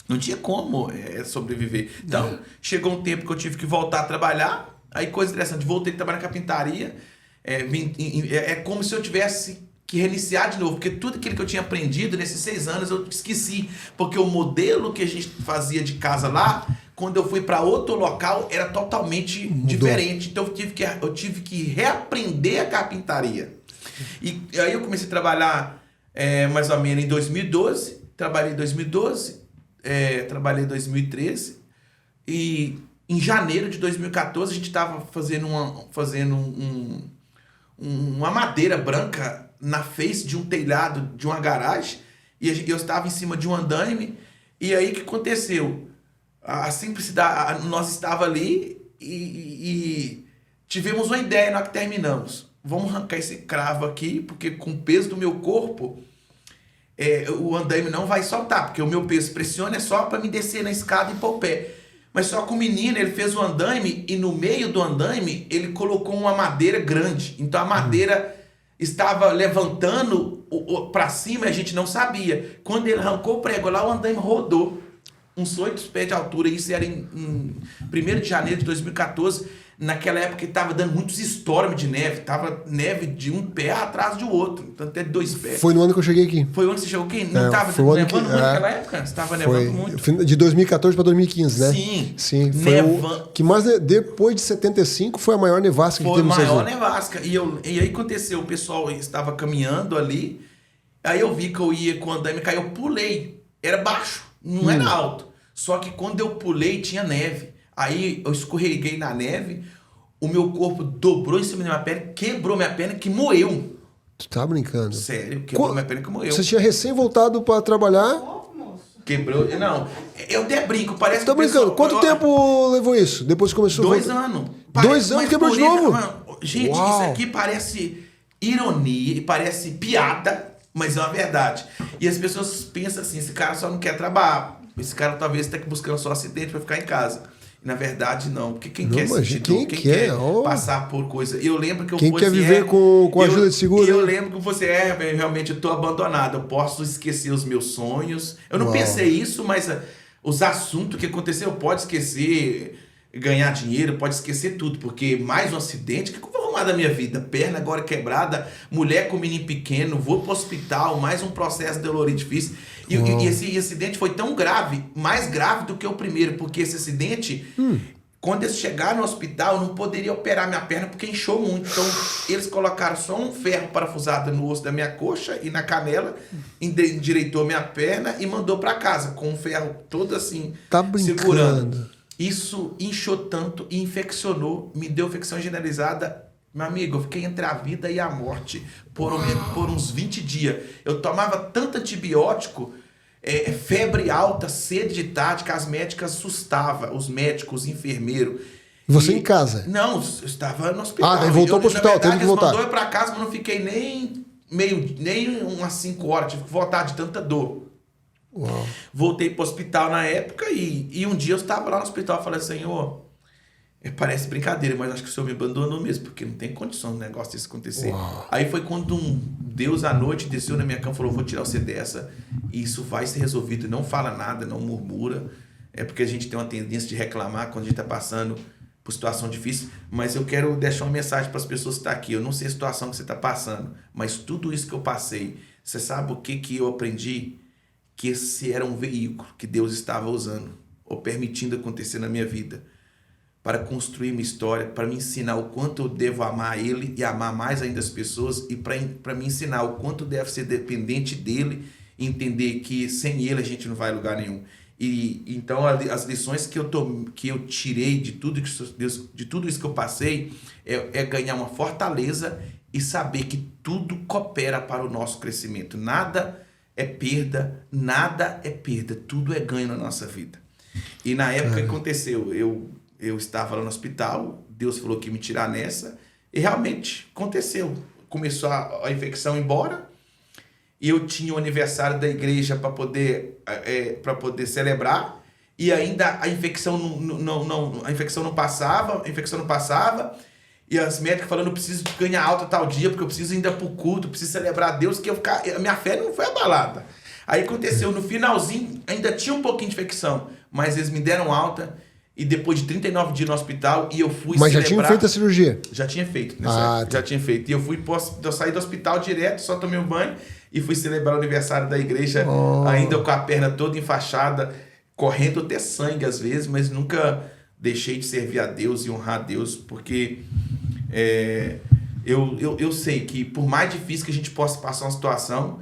Não tinha como sobreviver. Então, chegou um tempo que eu tive que voltar a trabalhar. Aí, coisa interessante, voltei a trabalhar na carpintaria. É como se eu tivesse que reiniciar de novo, porque tudo aquilo que eu tinha aprendido nesses 6 anos eu esqueci. Porque o modelo que a gente fazia de casa lá, quando eu fui para outro local, era totalmente diferente. Então, eu tive que reaprender a carpintaria. E aí eu comecei a trabalhar mais ou menos em 2012. Trabalhei em 2012. Trabalhei em 2013 e em janeiro de 2014 a gente estava fazendo uma madeira branca na face de um telhado de uma garagem e eu estava em cima de um andaime e aí o que aconteceu? A simplicidade, nós estava ali e tivemos uma ideia na hora que terminamos. Vamos arrancar esse cravo aqui porque com o peso do meu corpo o andaime não vai soltar, porque o meu peso pressiona só para me descer na escada e pôr o pé. Mas só que o menino, ele fez o andaime e no meio do andaime ele colocou uma madeira grande. Então a madeira estava levantando para cima e a gente não sabia. Quando ele arrancou o prego lá, o andaime rodou uns 8 pés de altura. Isso era em 1º de janeiro de 2014. Naquela época estava dando muitos storms de neve. Tava neve de um pé atrás do outro. Então até 2 pés. Foi no ano que eu cheguei aqui. Foi o ano que você chegou aqui? Não estava nevando muito naquela época? Estava nevando muito? De 2014 para 2015, né? Sim. Foi que mais depois de 75 foi a maior nevasca que teve no Brasil. Foi a maior nevasca. E aí aconteceu, o pessoal estava caminhando ali. Aí eu vi que eu ia com o andaime, eu pulei. Era baixo, não era alto. Só que quando eu pulei tinha neve. Aí eu escorreguei na neve, o meu corpo dobrou em cima da minha perna, quebrou minha perna, que moeu. Tu tá brincando? Sério, quebrou minha perna que moeu. Você tinha recém voltado pra trabalhar? Quebrou. Não, eu até brinco, parece tá que. Brincando. Quanto tempo levou isso? Depois que começou 2 anos. 2 anos quebrou de novo? Gente, Isso aqui parece ironia e parece piada, mas é uma verdade. E as pessoas pensam assim: esse cara só não quer trabalhar. Esse cara talvez esteja buscando só acidente pra ficar em casa. Na verdade, não. Porque quem quer sentir dor, quem quer passar por coisa... Eu lembro que eu quem quer viver com a ajuda de seguro? Eu lembro que você realmente eu tô abandonado. Eu posso esquecer os meus sonhos. Eu não pensei isso, mas os assuntos que aconteceram, pode esquecer ganhar dinheiro, pode esquecer tudo. Porque mais um acidente, o que eu vou arrumar da minha vida? Perna agora quebrada, mulher com menino pequeno, vou pro hospital, mais um processo dolorido difícil. E esse acidente foi tão grave, mais grave do que o primeiro, porque esse acidente, quando eles chegaram no hospital, eu não poderia operar minha perna porque inchou muito. Então, eles colocaram só um ferro parafusado no osso da minha coxa e na canela, endireitou minha perna e mandou para casa, com um ferro todo assim, segurando. Isso inchou tanto e infeccionou, me deu infecção generalizada. Meu amigo, eu fiquei entre a vida e a morte por uns 20 dias. Eu tomava tanto antibiótico, febre alta, sede de tarde, que as médicas assustavam, os médicos, os enfermeiros. Você em casa? Não, eu estava no hospital. Daí voltou pro hospital, teve que voltar. Mandou eu para casa, mas não fiquei nem umas 5 horas, tive que voltar de tanta dor. Uau. Voltei pro hospital na época e um dia eu estava lá no hospital e falei: Senhor, parece brincadeira, mas acho que o Senhor me abandonou mesmo, porque não tem condição de um negócio desse acontecer. Uau. Aí foi quando Deus à noite desceu na minha cama e falou: vou tirar você dessa, e isso vai ser resolvido. Não fala nada, não murmura. É porque a gente tem uma tendência de reclamar quando a gente está passando por situação difícil, mas eu quero deixar uma mensagem para as pessoas que estão aqui. Eu não sei a situação que você está passando, mas tudo isso que eu passei, você sabe o que eu aprendi? Que esse era um veículo que Deus estava usando, ou permitindo acontecer na minha vida, para construir minha história, para me ensinar o quanto eu devo amar Ele e amar mais ainda as pessoas, e para me ensinar o quanto deve ser dependente dEle e entender que sem Ele a gente não vai a lugar nenhum. E então as lições que eu tirei de tudo isso que eu passei é ganhar uma fortaleza e saber que tudo coopera para o nosso crescimento. Nada é perda, tudo é ganho na nossa vida. E na época que aconteceu, eu estava lá no hospital, Deus falou que ia me tirar nessa, e realmente aconteceu. Começou a infecção embora, e eu tinha o aniversário da igreja para poder celebrar, e ainda a infecção não passava, e as médicas falando: eu preciso ganhar alta tal dia, porque eu preciso ainda pro culto, eu preciso celebrar a Deus, que a minha fé não foi abalada. Aí aconteceu, no finalzinho, ainda tinha um pouquinho de infecção, mas eles me deram alta e depois de 39 dias no hospital e eu fui Mas celebrar... já tinha feito a cirurgia? Já tinha feito, né? Tá. Já tinha feito. E eu saí do hospital direto, só tomei um banho e fui celebrar o aniversário da igreja, ainda com a perna toda enfaixada, correndo até sangue às vezes, mas nunca deixei de servir a Deus e honrar a Deus, porque eu sei que por mais difícil que a gente possa passar uma situação,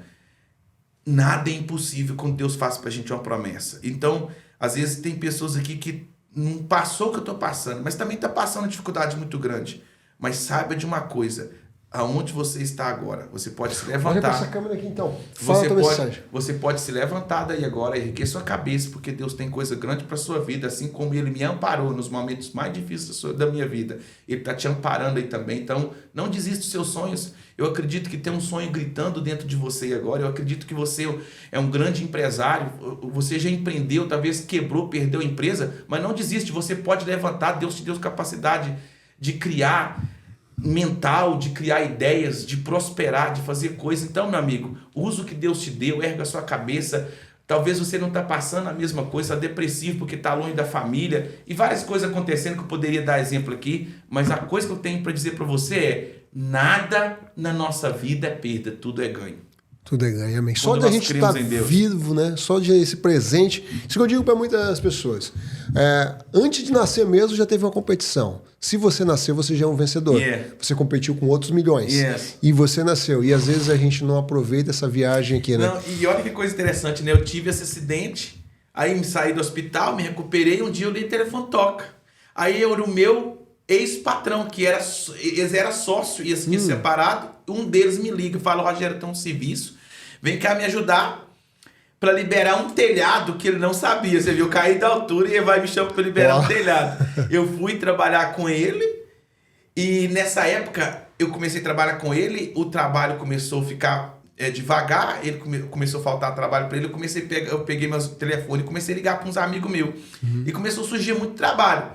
nada é impossível quando Deus faz pra gente uma promessa. Então, às vezes tem pessoas aqui que não passou o que eu tô passando, mas também tá passando uma dificuldade muito grande. Mas saiba de uma coisa, aonde você está agora, você pode se levantar. Olha pra essa câmera aqui então. Fala a tua mensagem. Você pode se levantar daí agora e erguer sua cabeça, porque Deus tem coisa grande para sua vida, assim como Ele me amparou nos momentos mais difíceis da minha vida. Ele está te amparando aí também. Então, não desista dos seus sonhos. Eu acredito que tem um sonho gritando dentro de você agora. Eu acredito que você é um grande empresário. Você já empreendeu, talvez quebrou, perdeu a empresa, mas não desiste. Você pode levantar. Deus te deu capacidade de criar mental, de criar ideias, de prosperar, de fazer coisas. Então, meu amigo, usa o que Deus te deu, erga a sua cabeça. Talvez você não está passando a mesma coisa, está depressivo porque está longe da família e várias coisas acontecendo que eu poderia dar exemplo aqui, mas a coisa que eu tenho para dizer para você é: nada na nossa vida é perda, tudo é ganho. Tudo é ganho, amém. Só de a gente estar vivo, né? Só de esse presente. Isso que eu digo para muitas pessoas. Antes de nascer mesmo, já teve uma competição. Se você nasceu, você já é um vencedor. Você competiu com outros milhões. E você nasceu. E às vezes a gente não aproveita essa viagem aqui, né? Não, e olha que coisa interessante, né? Eu tive esse acidente, aí me saí do hospital, me recuperei, um dia eu li o telefone toca. Aí eu era o meu ex-patrão, que eles eram sócio, ia separado, um deles me liga e fala: Rogério, tem um serviço, vem cá me ajudar para liberar um telhado que ele não sabia. Você viu, eu caí da altura e ele vai me chamar para liberar um telhado. Eu fui trabalhar com ele e nessa época eu comecei a trabalhar com ele, o trabalho começou a ficar devagar, ele começou a faltar trabalho para ele, eu peguei meu telefone e comecei a ligar para uns amigos meus. E começou a surgir muito trabalho.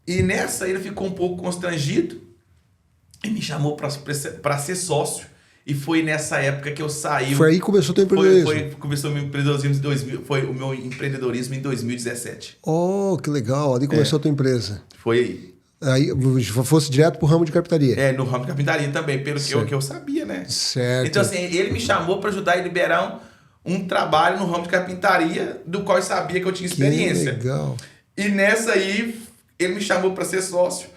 E nessa ele ficou um pouco constrangido e me chamou para ser sócio. E foi nessa época que eu saí. Foi aí que começou o teu empreendedorismo? Começou o meu empreendedorismo em 2000, foi o meu empreendedorismo em 2017. Oh, que legal. Ali começou a tua empresa. Foi aí. Aí fosse direto pro ramo de carpintaria. No ramo de carpintaria também, pelo que eu sabia, né? Certo. Então, assim, ele me chamou para ajudar a liberar um trabalho no ramo de carpintaria, do qual eu sabia que eu tinha experiência. Que legal. E nessa aí, ele me chamou para ser sócio.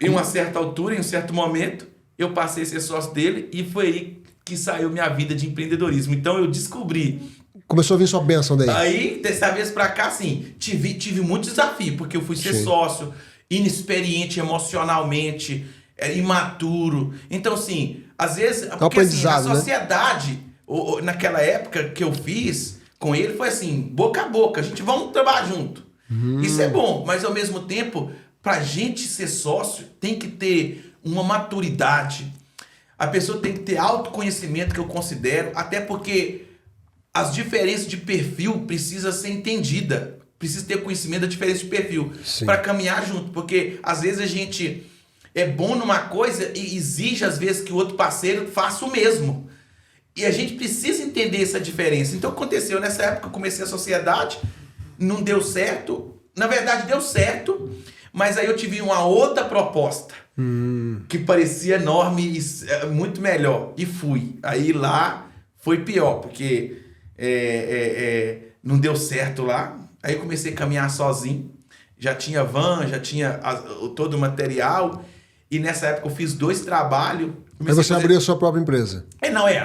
Em uma certa altura, em um certo momento, eu passei a ser sócio dele e foi aí que saiu minha vida de empreendedorismo. Então eu descobri. Começou a vir sua bênção daí. Aí, dessa vez pra cá, assim, tive muito desafio, porque eu fui ser sócio, inexperiente emocionalmente, imaturo. Então, assim, às vezes, porque assim, a sociedade, naquela época que eu fiz com ele, foi assim, boca a boca, a gente vamos trabalhar junto. Isso é bom, mas ao mesmo tempo, pra gente ser sócio, tem que ter uma maturidade, a pessoa tem que ter autoconhecimento, que eu considero, até porque as diferenças de perfil precisam ser entendidas, precisa ter conhecimento da diferença de perfil para caminhar junto, porque às vezes a gente é bom numa coisa e exige às vezes que o outro parceiro faça o mesmo, e a gente precisa entender essa diferença. Então aconteceu, nessa época eu comecei a sociedade, não deu certo, na verdade deu certo, mas aí eu tive uma outra proposta que parecia enorme e muito melhor. E fui. Aí lá foi pior, porque não deu certo lá. Aí eu comecei a caminhar sozinho. Já tinha van, já tinha todo o material. E nessa época eu fiz 2 trabalhos. Aí você abriu a sua própria empresa.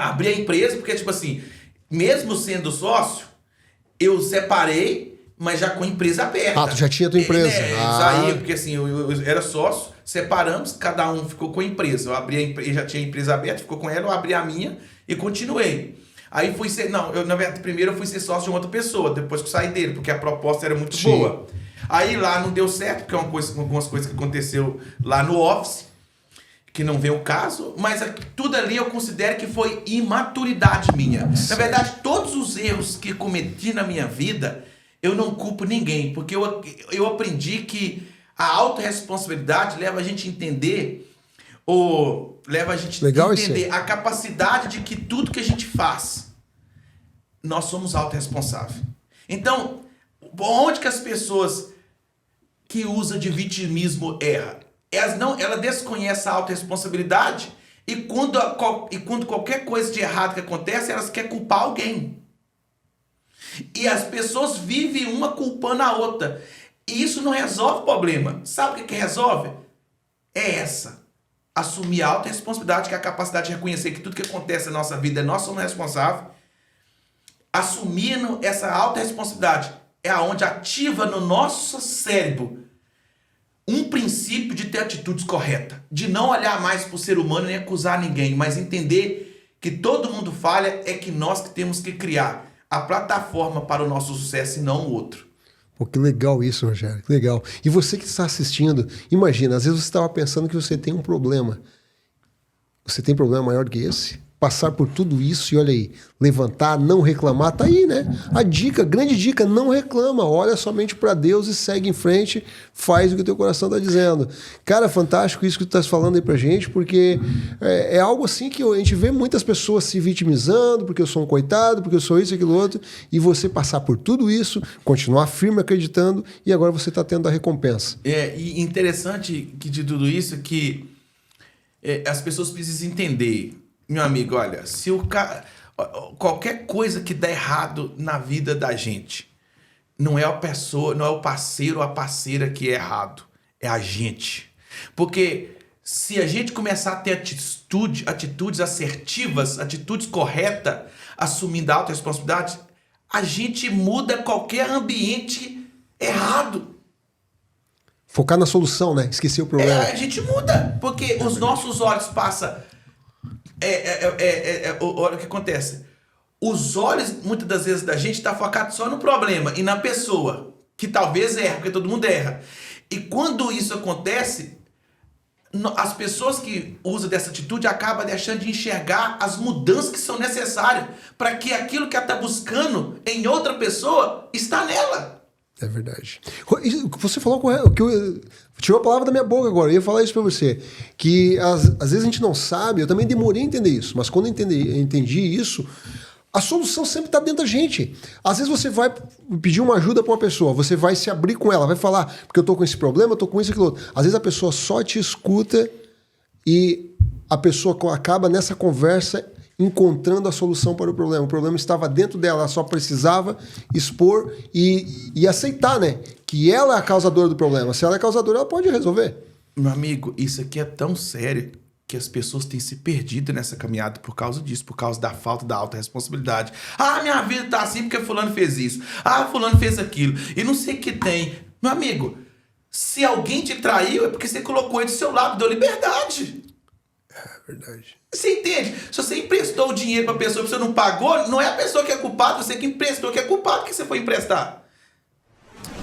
Abri a empresa porque, tipo assim, mesmo sendo sócio, eu separei, mas já com a empresa aberta. Ah, tu já tinha tua empresa. Aí, porque assim, eu era sócio, separamos, cada um ficou com a empresa. Eu abri a empresa, já tinha a empresa aberta, ficou com ela, eu abri a minha e continuei. Aí fui ser, na verdade, primeiro eu fui ser sócio de uma outra pessoa, depois que eu saí dele, porque a proposta era muito boa. Aí lá não deu certo, porque algumas coisas que aconteceu lá no office, que não veio o caso, mas tudo ali eu considero que foi imaturidade minha. Na verdade, todos os erros que cometi na minha vida, eu não culpo ninguém, porque eu aprendi que a autorresponsabilidade leva a gente a entender, a capacidade de que tudo que a gente faz nós somos autorresponsáveis. Então, onde que as pessoas que usam de vitimismo erram? Ela desconhece a autorresponsabilidade e quando qualquer coisa de errado que acontece, elas querem culpar alguém. E as pessoas vivem uma culpando a outra. E isso não resolve o problema. Sabe o que resolve? É assumir a autorresponsabilidade, que é a capacidade de reconhecer que tudo que acontece na nossa vida, nós somos responsáveis. Assumindo essa autorresponsabilidade é aonde ativa no nosso cérebro um princípio de ter atitudes corretas, de não olhar mais para o ser humano nem acusar ninguém, mas entender que todo mundo falha, é que nós que temos que criar a plataforma para o nosso sucesso e não o outro. Pô, que legal isso, Rogério, que legal. E você que está assistindo, imagina, às vezes você estava pensando que você tem um problema. Você tem problema maior do que esse? Passar por tudo isso e olha aí, levantar, não reclamar, tá aí, né? A dica, grande dica, não reclama, olha somente para Deus e segue em frente, faz o que o teu coração tá dizendo. Cara, fantástico isso que tu tá falando aí pra gente, porque é algo assim que a gente vê muitas pessoas se vitimizando, porque eu sou um coitado, porque eu sou isso e aquilo outro, e você passar por tudo isso, continuar firme acreditando, e agora você tá tendo a recompensa. E interessante que de tudo isso que as pessoas precisam entender. Meu amigo, olha, se qualquer coisa que dá errado na vida da gente, não é a pessoa, não é o parceiro ou a parceira que é errado, é a gente. Porque se a gente começar a ter atitudes assertivas, atitudes corretas, assumindo a autorresponsabilidade, a gente muda qualquer ambiente errado. Focar na solução, né? Esquecer o problema. A gente muda, porque os nossos olhos passam... Olha o que acontece. Os olhos, muitas das vezes, da gente está focado só no problema e na pessoa, que talvez erra, porque todo mundo erra. E quando isso acontece, as pessoas que usam dessa atitude acabam deixando de enxergar as mudanças que são necessárias para que aquilo que ela está buscando em outra pessoa está nela. É verdade. Você falou correto, que eu tirou a palavra da minha boca agora. Eu ia falar isso pra você. Que às vezes a gente não sabe, eu também demorei a entender isso, mas quando eu entendi isso, a solução sempre está dentro da gente. Às vezes você vai pedir uma ajuda para uma pessoa, você vai se abrir com ela, vai falar, porque eu tô com esse problema, eu tô com isso e aquilo outro. Às vezes a pessoa só te escuta e a pessoa acaba nessa conversa encontrando a solução para o problema. O problema estava dentro dela, ela só precisava expor e aceitar, né? Que ela é a causadora do problema. Se ela é a causadora, ela pode resolver. Meu amigo, isso aqui é tão sério que as pessoas têm se perdido nessa caminhada por causa disso, por causa da falta da autorresponsabilidade. Ah, minha vida tá assim porque fulano fez isso. Ah, fulano fez aquilo. E não sei o que tem. Meu amigo, se alguém te traiu, é porque você colocou ele do seu lado, deu liberdade. É verdade. Você entende? Se você emprestou o dinheiro para a pessoa e você não pagou, não é a pessoa que é culpada, você que emprestou que é culpado que você foi emprestar.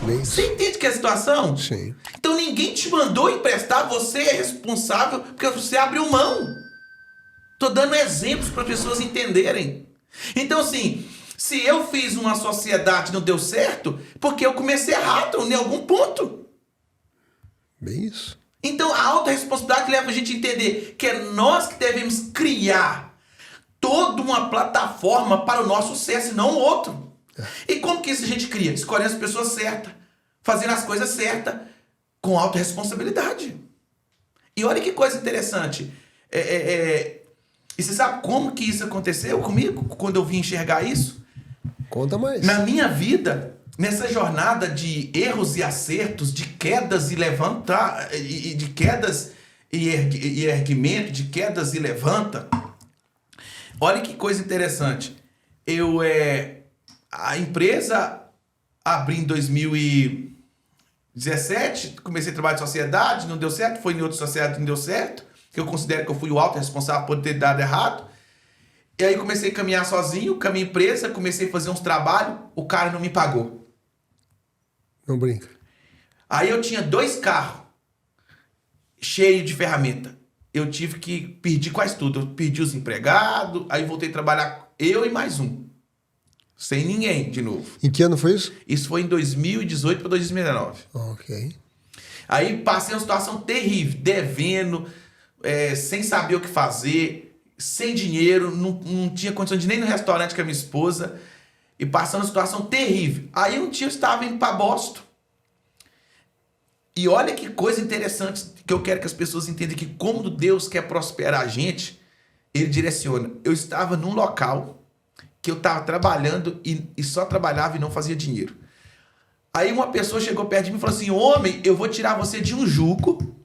Bem, você entende que é a situação? Sim. Então ninguém te mandou emprestar, você é responsável porque você abriu mão. Tô dando exemplos para pessoas entenderem. Então assim, se eu fiz uma sociedade e não deu certo, porque eu comecei errado em algum ponto. Bem isso. Então a autorresponsabilidade leva a gente a entender que é nós que devemos criar toda uma plataforma para o nosso sucesso e não o outro. E como que isso a gente cria? Escolhendo as pessoas certas, fazendo as coisas certas, com autorresponsabilidade. E olha que coisa interessante. E você sabe como que isso aconteceu comigo, quando eu vim enxergar isso? Conta mais. Na minha vida, nessa jornada de erros e acertos, de quedas e levantar, de quedas e erguimento, de quedas e levanta. Olha que coisa interessante. A empresa abri em 2017, comecei a trabalhar de sociedade, não deu certo, foi em outra sociedade, não deu certo, que eu considero que eu fui o autorresponsável por ter dado errado. E aí comecei a caminhar sozinho, com a minha empresa, comecei a fazer uns trabalhos, o cara não me pagou. Não brinca. Aí eu tinha 2 carros cheios de ferramenta. Eu tive que perder quase tudo. Eu perdi os empregados, aí voltei a trabalhar eu e mais um. Sem ninguém, de novo. Em que ano foi isso? Isso foi em 2018 para 2019. Ok. Aí passei uma situação terrível, devendo, sem saber o que fazer, sem dinheiro, não tinha condição de ir nem no restaurante com a minha esposa. e passando uma situação terrível. Aí um dia eu estava indo para Boston. E olha que coisa interessante que eu quero que as pessoas entendam, que como Deus quer prosperar a gente, Ele direciona. Eu estava num local que eu estava trabalhando e só trabalhava e não fazia dinheiro. Aí uma pessoa chegou perto de mim e falou assim: homem, eu vou tirar você de um jugo,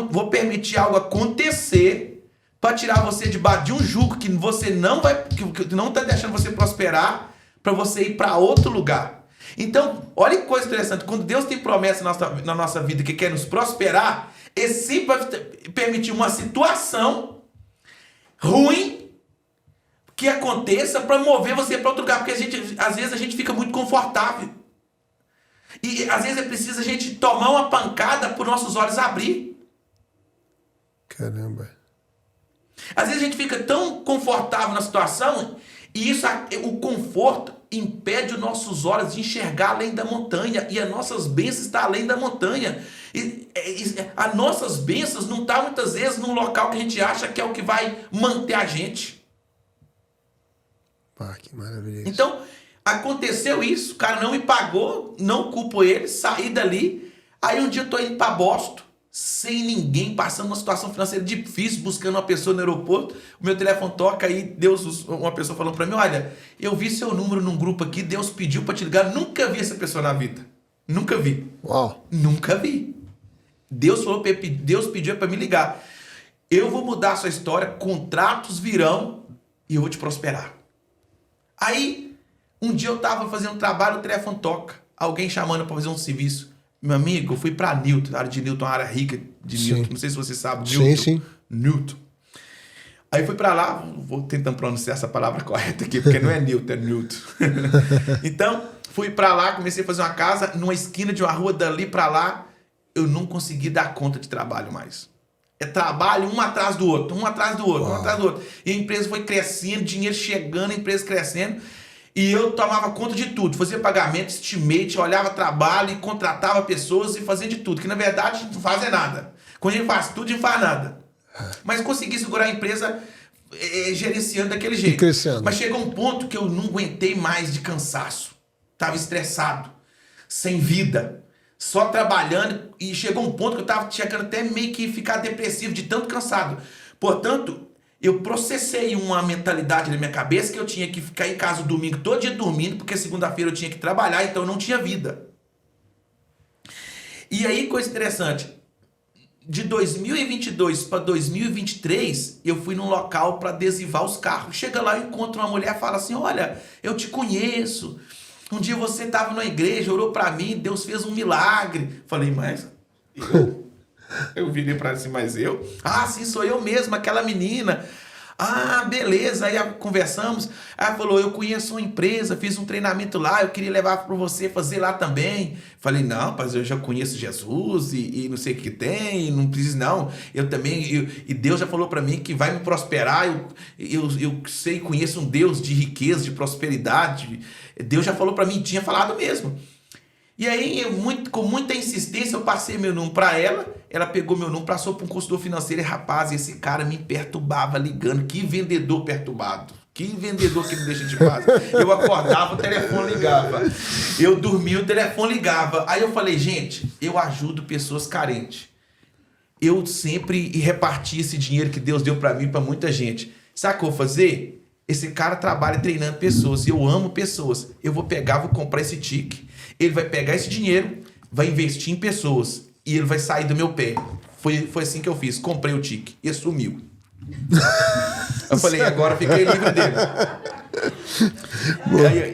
vou permitir algo acontecer para tirar você debaixo de um jugo que você não vai, que não está deixando você prosperar, para você ir para outro lugar. Então, olha que coisa interessante. Quando Deus tem promessa na nossa vida que quer nos prosperar, Ele sempre vai permitir uma situação ruim que aconteça para mover você para outro lugar. Porque às vezes a gente fica muito confortável. E às vezes é preciso a gente tomar uma pancada para os nossos olhos abrir. Caramba. Às vezes a gente fica tão confortável na situação e o conforto impede os nossos olhos de enxergar além da montanha, e as nossas bênçãos estão além da montanha. As nossas bênçãos não estão muitas vezes num local que a gente acha que é o que vai manter a gente. Pá, que maravilha. Então, aconteceu isso, o cara não me pagou, não culpo ele, saí dali. Aí um dia eu estou indo para Boston, sem ninguém, passando uma situação financeira difícil, buscando uma pessoa no aeroporto. O meu telefone toca, aí uma pessoa falou para mim: olha, eu vi seu número num grupo aqui, Deus pediu para te ligar. Nunca vi essa pessoa na vida. Nunca vi. Uau. Nunca vi. Deus pediu para me ligar. Eu vou mudar a sua história, contratos virão e eu vou te prosperar. Aí, um dia eu estava fazendo um trabalho, o telefone toca. Alguém chamando para fazer um serviço. Meu amigo, eu fui para Newton, a área de Newton, uma área rica de Sim. Newton. Não sei se você sabe, Newton. Sim. Newton. Aí fui para lá, vou tentando pronunciar essa palavra correta aqui, porque não é Newton, é Newton. Então, fui para lá, comecei a fazer uma casa numa esquina de uma rua, dali para lá. Eu não consegui dar conta de trabalho mais. É trabalho um atrás do outro, um atrás do outro, um atrás do outro. E a empresa foi crescendo, dinheiro chegando, a empresa crescendo. E eu tomava conta de tudo, fazia pagamento, estimate, olhava trabalho e contratava pessoas e fazia de tudo. Que na verdade não faz nada. Quando a gente faz tudo, a gente faz nada. Mas consegui segurar a empresa gerenciando daquele jeito. E crescendo. Mas chegou um ponto que eu não aguentei mais de cansaço. Estava estressado, sem vida, só trabalhando. E chegou um ponto que eu estava chegando até meio que ficar depressivo de tanto cansado. Portanto, eu processei uma mentalidade na minha cabeça que eu tinha que ficar em casa o domingo todo dia dormindo, porque segunda-feira eu tinha que trabalhar, então eu não tinha vida. E aí, coisa interessante, de 2022 para 2023, eu fui num local para adesivar os carros. Chega lá, eu encontro uma mulher e fala assim: olha, eu te conheço, um dia você estava na igreja, orou para mim, Deus fez um milagre. Falei: mas eu virei para ela assim: mas eu? Ah, sim, sou eu mesmo, aquela menina. Ah, beleza. Aí conversamos. Aí ela falou: eu conheço uma empresa, fiz um treinamento lá, eu queria levar para você fazer lá também. Falei: não, mas eu já conheço Jesus e não sei o que tem, não precisa não. Eu também, e Deus já falou para mim que vai me prosperar. Eu sei, conheço um Deus de riqueza, de prosperidade. Deus já falou para mim, tinha falado mesmo. E aí, com muita insistência, eu passei meu número para ela. Ela pegou meu número, passou para um consultor financeiro. E, rapaz, esse cara me perturbava ligando. Que vendedor perturbado. Que vendedor que me deixa de paz. Eu acordava, o telefone ligava. Eu dormia, o telefone ligava. Aí eu falei: gente, eu ajudo pessoas carentes. Eu sempre reparti esse dinheiro que Deus deu para mim, para muita gente. Sabe o que eu vou fazer? Esse cara trabalha treinando pessoas. E eu amo pessoas. Eu vou pegar, vou comprar esse tique. Ele vai pegar esse dinheiro, vai investir em pessoas e ele vai sair do meu pé. Foi assim que eu fiz. Comprei o tique e sumiu. Eu falei: agora fiquei livre dele.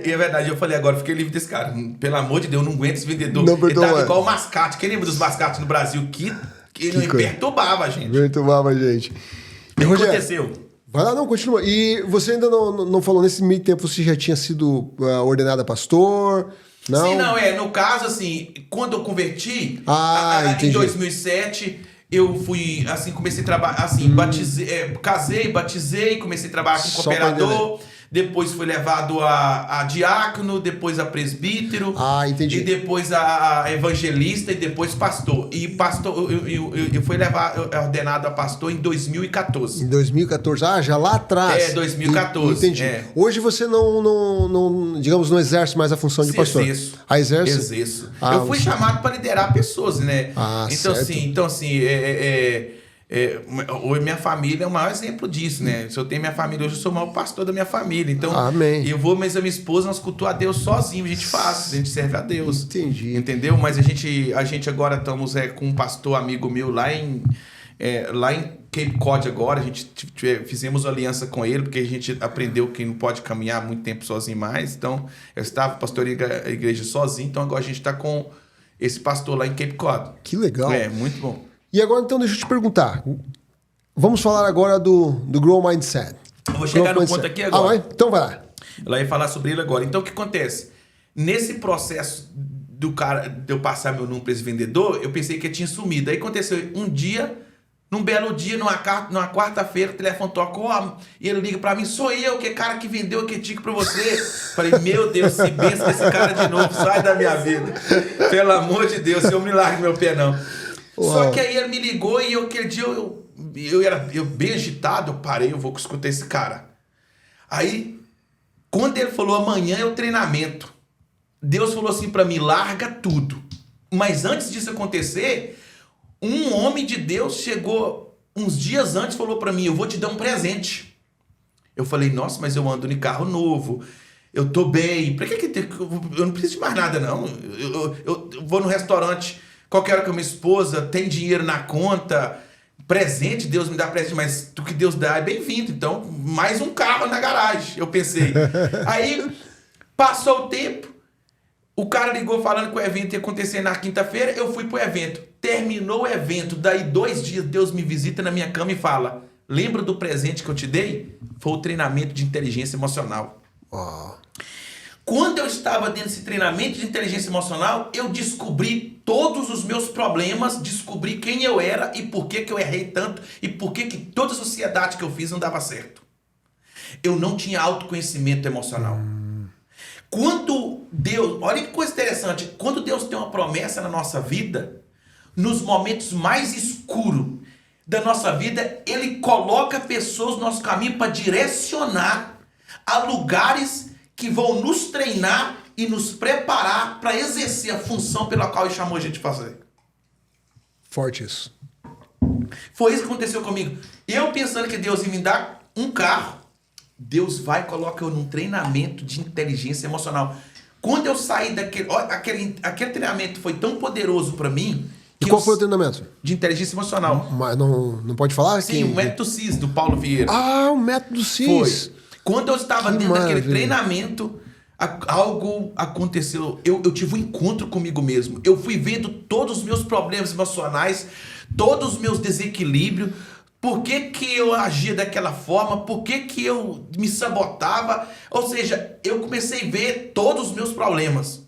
E é verdade, eu falei: agora fiquei livre desse cara. Pelo amor de Deus, eu não aguento esse vendedor. Ele tava igual o mascate. Quem lembra dos mascates no Brasil? Que ele perturbava a gente. Perturbava a gente. O que aconteceu? Vai lá, não, continua. E você ainda não falou, nesse meio tempo você já tinha sido ordenado a pastor? Não? Sim, não, no caso, assim, quando eu converti, em 2007, eu fui, assim, comecei a trabalhar, assim, casei, batizei, comecei a trabalhar com cooperador, depois foi levado a diácono, depois a presbítero, entendi. e depois a evangelista, e depois pastor. E pastor, eu fui ordenado a pastor em 2014. Em 2014, já lá atrás. 2014. Entendi. Hoje você não, digamos, não exerce mais a função de pastor. Exerço. Exerce? Exerço. Eu fui chamado para liderar pessoas, né? Então, assim, minha família é o maior exemplo disso, né? Se eu tenho minha família hoje, eu sou o maior pastor da minha família. Então, amém. Mas a minha esposa, nós cultuamos a Deus sozinho, a gente faz, a gente serve a Deus. Entendi. Entendeu? Mas a gente agora estamos com um pastor amigo meu lá em Cape Cod agora, a gente fizemos aliança com ele, porque a gente aprendeu que não pode caminhar muito tempo sozinho mais. Então, eu estava pastoreando a igreja sozinho, então agora a gente está com esse pastor lá em Cape Cod. Que legal. Muito bom. E agora, então, deixa eu te perguntar. Vamos falar agora do Grow Mindset. Eu vou chegar no ponto aqui agora. Então vai lá. Ela ia falar sobre ele agora. Então, o que acontece? Nesse processo de eu passar meu número para esse vendedor, eu pensei que ele tinha sumido. Aí aconteceu um dia, num belo dia, numa quarta-feira, o telefone toca, e ele liga para mim, sou eu, que é cara que vendeu aquele ticket para você. Falei, meu Deus, se benção esse cara de novo, sai da minha vida. Pelo amor de Deus, eu me largue meu pé não. Só que aí ele me ligou e aquele dia eu bem agitado, eu parei, eu vou escutar esse cara. Aí, quando ele falou amanhã é o treinamento, Deus falou assim para mim, larga tudo. Mas antes disso acontecer, um homem de Deus chegou uns dias antes e falou para mim, eu vou te dar um presente. Eu falei, nossa, mas eu ando em carro novo, eu tô bem, pra que eu não preciso de mais nada não. Eu vou no restaurante qualquer hora com a minha esposa, tem dinheiro na conta, presente, Deus me dá presente, mas o que Deus dá é bem-vindo. Então, mais um carro na garagem, eu pensei. Aí, passou o tempo, o cara ligou falando que o evento ia acontecer na quinta-feira, eu fui pro evento. Terminou o evento, daí 2 dias, Deus me visita na minha cama e fala, lembra do presente que eu te dei? Foi o treinamento de inteligência emocional. Quando eu estava dentro desse treinamento de inteligência emocional, eu descobri todos os meus problemas, descobri quem eu era e por que eu errei tanto e por que toda a sociedade que eu fiz não dava certo. Eu não tinha autoconhecimento emocional. Quando Deus, olha que coisa interessante, quando Deus tem uma promessa na nossa vida, nos momentos mais escuros da nossa vida, Ele coloca pessoas no nosso caminho para direcionar a lugares que vão nos treinar e nos preparar para exercer a função pela qual Ele chamou a gente de fazer. Forte isso. Foi isso que aconteceu comigo. Eu pensando que Deus ia me dar um carro, Deus vai e coloca eu num treinamento de inteligência emocional. Quando eu saí aquele treinamento foi tão poderoso para mim. E qual foi o treinamento? De inteligência emocional. Mas não pode falar? Sim, o método CIS, do Paulo Vieira. O método CIS. Foi. Quando eu estava dentro daquele treinamento, algo aconteceu. Eu tive um encontro comigo mesmo. Eu fui vendo todos os meus problemas emocionais, todos os meus desequilíbrios, por que eu agia daquela forma, por que eu me sabotava. Ou seja, eu comecei a ver todos os meus problemas,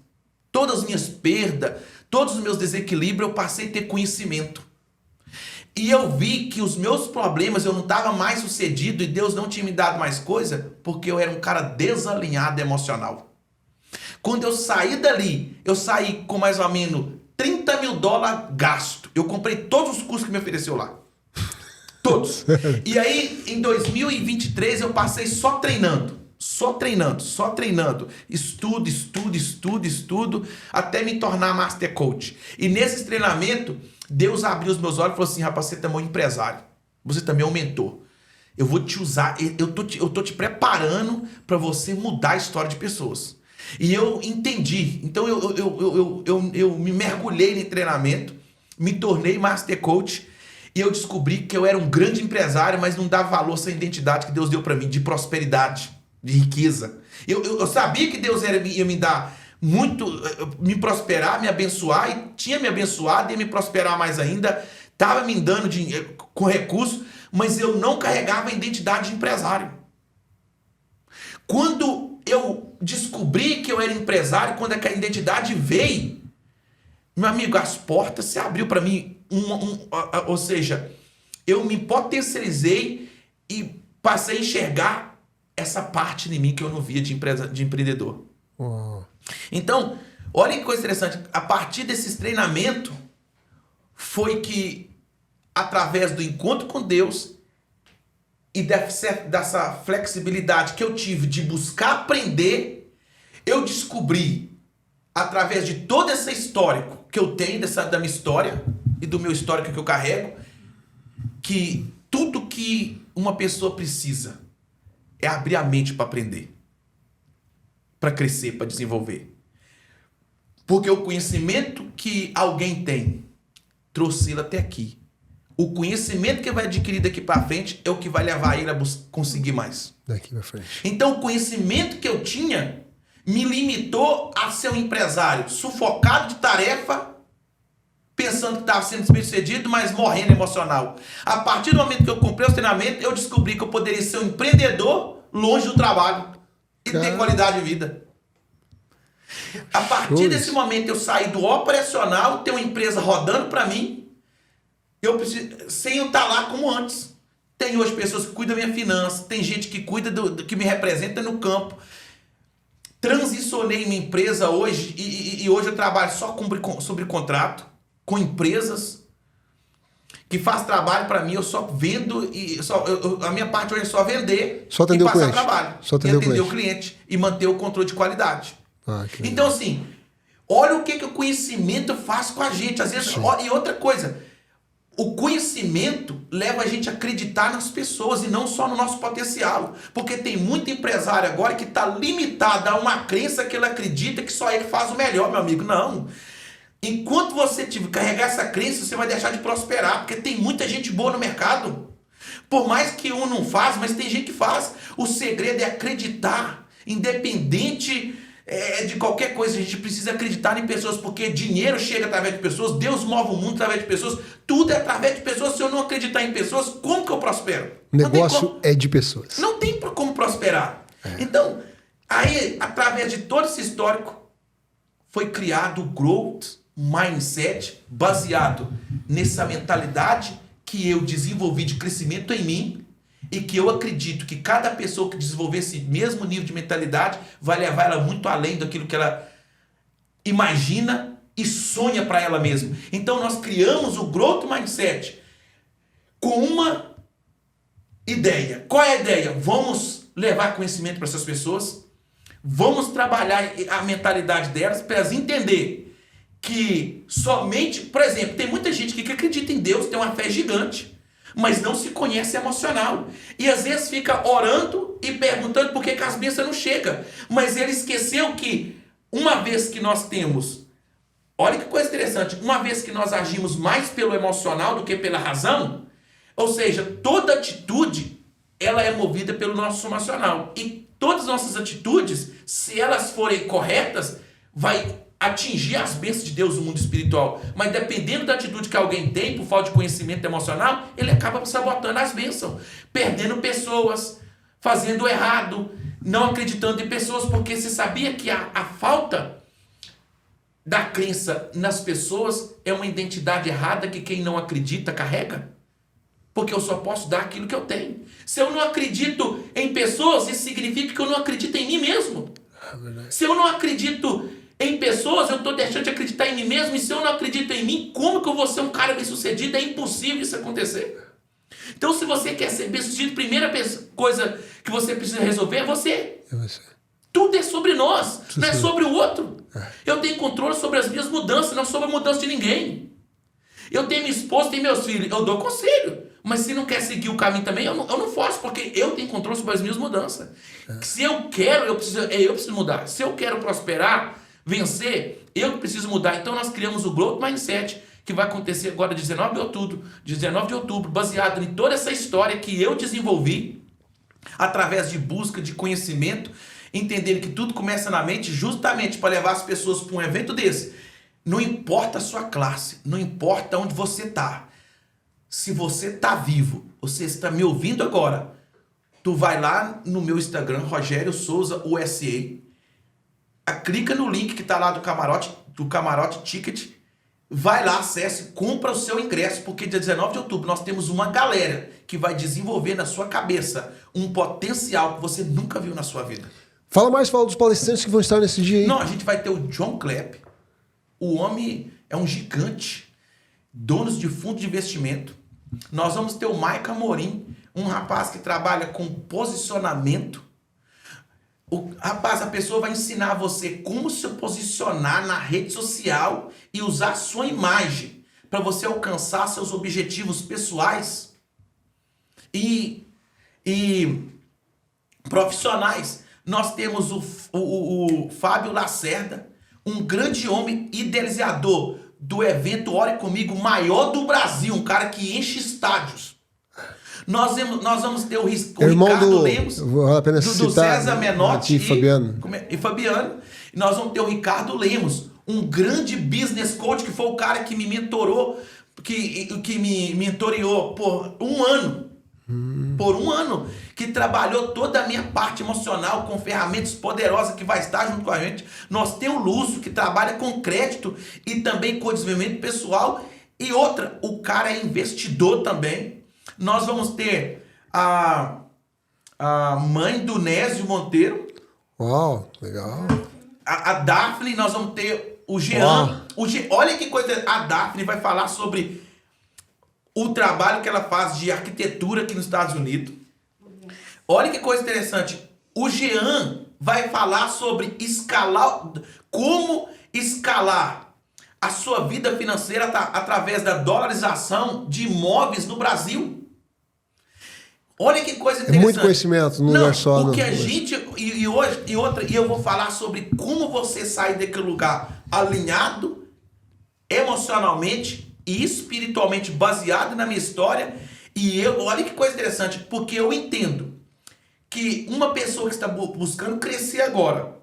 todas as minhas perdas, todos os meus desequilíbrios, eu passei a ter conhecimento. E eu vi que os meus problemas, eu não estava mais sucedido e Deus não tinha me dado mais coisa, porque eu era um cara desalinhado emocional. Quando eu saí dali, eu saí com mais ou menos $30 mil gasto. Eu comprei todos os cursos que me ofereceu lá. Todos. E aí, em 2023, eu passei só treinando. Estudo, até me tornar Master Coach. E nesse treinamento, Deus abriu os meus olhos e falou assim, rapaz, você também é um empresário. Você também é um mentor. Eu vou te usar, eu tô te preparando para você mudar a história de pessoas. E eu entendi. Então, eu me mergulhei em treinamento, me tornei Master Coach, e eu descobri que eu era um grande empresário, mas não dava valor essa identidade que Deus deu para mim, de prosperidade, de riqueza. Eu sabia que Deus ia me dar muito, me prosperar, me abençoar, e tinha me abençoado, ia me prosperar mais ainda, estava me dando dinheiro, com recursos, mas eu não carregava a identidade de empresário. Quando eu descobri que eu era empresário, quando a identidade veio, meu amigo, as portas se abriu para mim, ou seja, eu me potencializei e passei a enxergar essa parte em mim que eu não via de empreendedor. Uau. Então, olha que coisa interessante. A partir desses treinamentos, foi que, através do encontro com Deus e dessa flexibilidade que eu tive de buscar aprender, eu descobri, através de todo esse histórico que eu tenho, da minha história e do meu histórico que eu carrego, que tudo que uma pessoa precisa é abrir a mente para aprender, para crescer, para desenvolver. Porque o conhecimento que alguém tem trouxe ele até aqui. O conhecimento que vai adquirir daqui para frente é o que vai levar ele a conseguir mais. Daqui para frente. Então, o conhecimento que eu tinha me limitou a ser um empresário sufocado de tarefa, pensando que estava sendo bem-sucedido, mas morrendo emocional. A partir do momento que eu comprei o treinamento, eu descobri que eu poderia ser um empreendedor longe do trabalho e ter qualidade de vida. A partir desse momento, eu saí do operacional, ter uma empresa rodando para mim, sem eu estar lá como antes. Tem hoje pessoas que cuidam da minha finança, tem gente que cuida que me representa no campo. Transicionei minha empresa hoje e hoje eu trabalho só sobre contrato, com empresas que faz trabalho para mim, eu só vendo e a minha parte hoje é só vender só e passar o trabalho. Só e atender o cliente e manter o controle de qualidade. Então, assim, olha o que o conhecimento faz com a gente. Às vezes, e outra coisa, o conhecimento leva a gente a acreditar nas pessoas e não só no nosso potencial. Porque tem muito empresário agora que está limitado a uma crença que ele acredita que só ele faz o melhor, meu amigo. Não. Enquanto você carregar essa crença, você vai deixar de prosperar, porque tem muita gente boa no mercado. Por mais que um não faz, mas tem gente que faz. O segredo é acreditar, independente de qualquer coisa. A gente precisa acreditar em pessoas, porque dinheiro chega através de pessoas, Deus move o mundo através de pessoas, tudo é através de pessoas. Se eu não acreditar em pessoas, como que eu prospero? O negócio é de pessoas. Não tem como prosperar. Então, aí, através de todo esse histórico, foi criado o Growth Mindset, baseado nessa mentalidade que eu desenvolvi de crescimento em mim, e que eu acredito que cada pessoa que desenvolver esse mesmo nível de mentalidade vai levar ela muito além daquilo que ela imagina e sonha para ela mesma. Então nós criamos o Growth Mindset com uma ideia. Qual é a ideia? Vamos levar conhecimento para essas pessoas, vamos trabalhar a mentalidade delas para elas entenderem que somente, por exemplo, tem muita gente que acredita em Deus, tem uma fé gigante, mas não se conhece emocional. E às vezes fica orando e perguntando por que as bênçãos não chegam. Mas ele esqueceu que uma vez que nós temos, olha que coisa interessante, uma vez que nós agimos mais pelo emocional do que pela razão, ou seja, toda atitude, ela é movida pelo nosso emocional. E todas as nossas atitudes, se elas forem corretas, vai atingir as bênçãos de Deus no mundo espiritual. Mas dependendo da atitude que alguém tem, por falta de conhecimento emocional, ele acaba sabotando as bênçãos, perdendo pessoas, fazendo errado, não acreditando em pessoas, porque você sabia que a falta da crença nas pessoas é uma identidade errada que quem não acredita carrega? Porque eu só posso dar aquilo que eu tenho. Se eu não acredito em pessoas, isso significa que eu não acredito em mim mesmo. Se eu não acredito em pessoas, eu estou deixando de acreditar em mim mesmo. E se eu não acredito em mim, como que eu vou ser um cara bem-sucedido? É impossível isso acontecer. Então, se você quer ser bem-sucedido, a primeira coisa que você precisa resolver é você. É você. Tudo é sobre nós, não é sobre o outro. Eu tenho controle sobre as minhas mudanças, não sobre a mudança de ninguém. Eu tenho minha esposa, tenho meus filhos, eu dou conselho. Mas se não quer seguir o caminho também, eu não forço, porque eu tenho controle sobre as minhas mudanças. Se eu quero, eu preciso mudar. Se eu quero prosperar, vencer, eu preciso mudar. Então nós criamos o Growth Mindset, que vai acontecer agora 19 de outubro, baseado em toda essa história que eu desenvolvi, através de busca de conhecimento, entendendo que tudo começa na mente, justamente para levar as pessoas para um evento desse. Não importa a sua classe, não importa onde você está. Se você está vivo, você está me ouvindo agora, tu vai lá no meu Instagram, Rogério Souza USA, clica no link que está lá do camarote Ticket, vai lá, acesse, compra o seu ingresso, porque dia 19 de outubro nós temos uma galera que vai desenvolver na sua cabeça um potencial que você nunca viu na sua vida. Fala dos palestrantes que vão estar nesse dia aí. Não, a gente vai ter o John Clapp. O homem é um gigante, dono de fundo de investimento. Nós vamos ter o Mike Amorim, um rapaz que trabalha com posicionamento. Rapaz, a pessoa vai ensinar você como se posicionar na rede social e usar a sua imagem para você alcançar seus objetivos pessoais e profissionais. Nós temos o Fábio Lacerda, um grande homem idealizador do evento Ore Comigo, maior do Brasil, um cara que enche estádios. Nós vamos ter o Ricardo Lemos, do César Menotti e Fabiano. E nós vamos ter o Ricardo Lemos, um grande business coach, que foi o cara que me mentorou, que me mentoreou por um ano. Por um ano, que trabalhou toda a minha parte emocional com ferramentas poderosas, que vai estar junto com a gente. Nós temos o Lúcio, que trabalha com crédito e também com desenvolvimento pessoal. E outra, o cara é investidor também. Nós vamos ter a mãe do Nésio Monteiro. Uau, legal. A Daphne, nós vamos ter o Jean. Olha que coisa, a Daphne vai falar sobre o trabalho que ela faz de arquitetura aqui nos Estados Unidos. Olha que coisa interessante. O Jean vai falar sobre como escalar a sua vida financeira através da dolarização de imóveis no Brasil. Olha que coisa interessante. É muito conhecimento no lugar só. O que a gente... E eu vou falar sobre como você sair daquele lugar alinhado emocionalmente e espiritualmente baseado na minha história. E olha que coisa interessante, porque eu entendo que uma pessoa que está buscando crescer agora,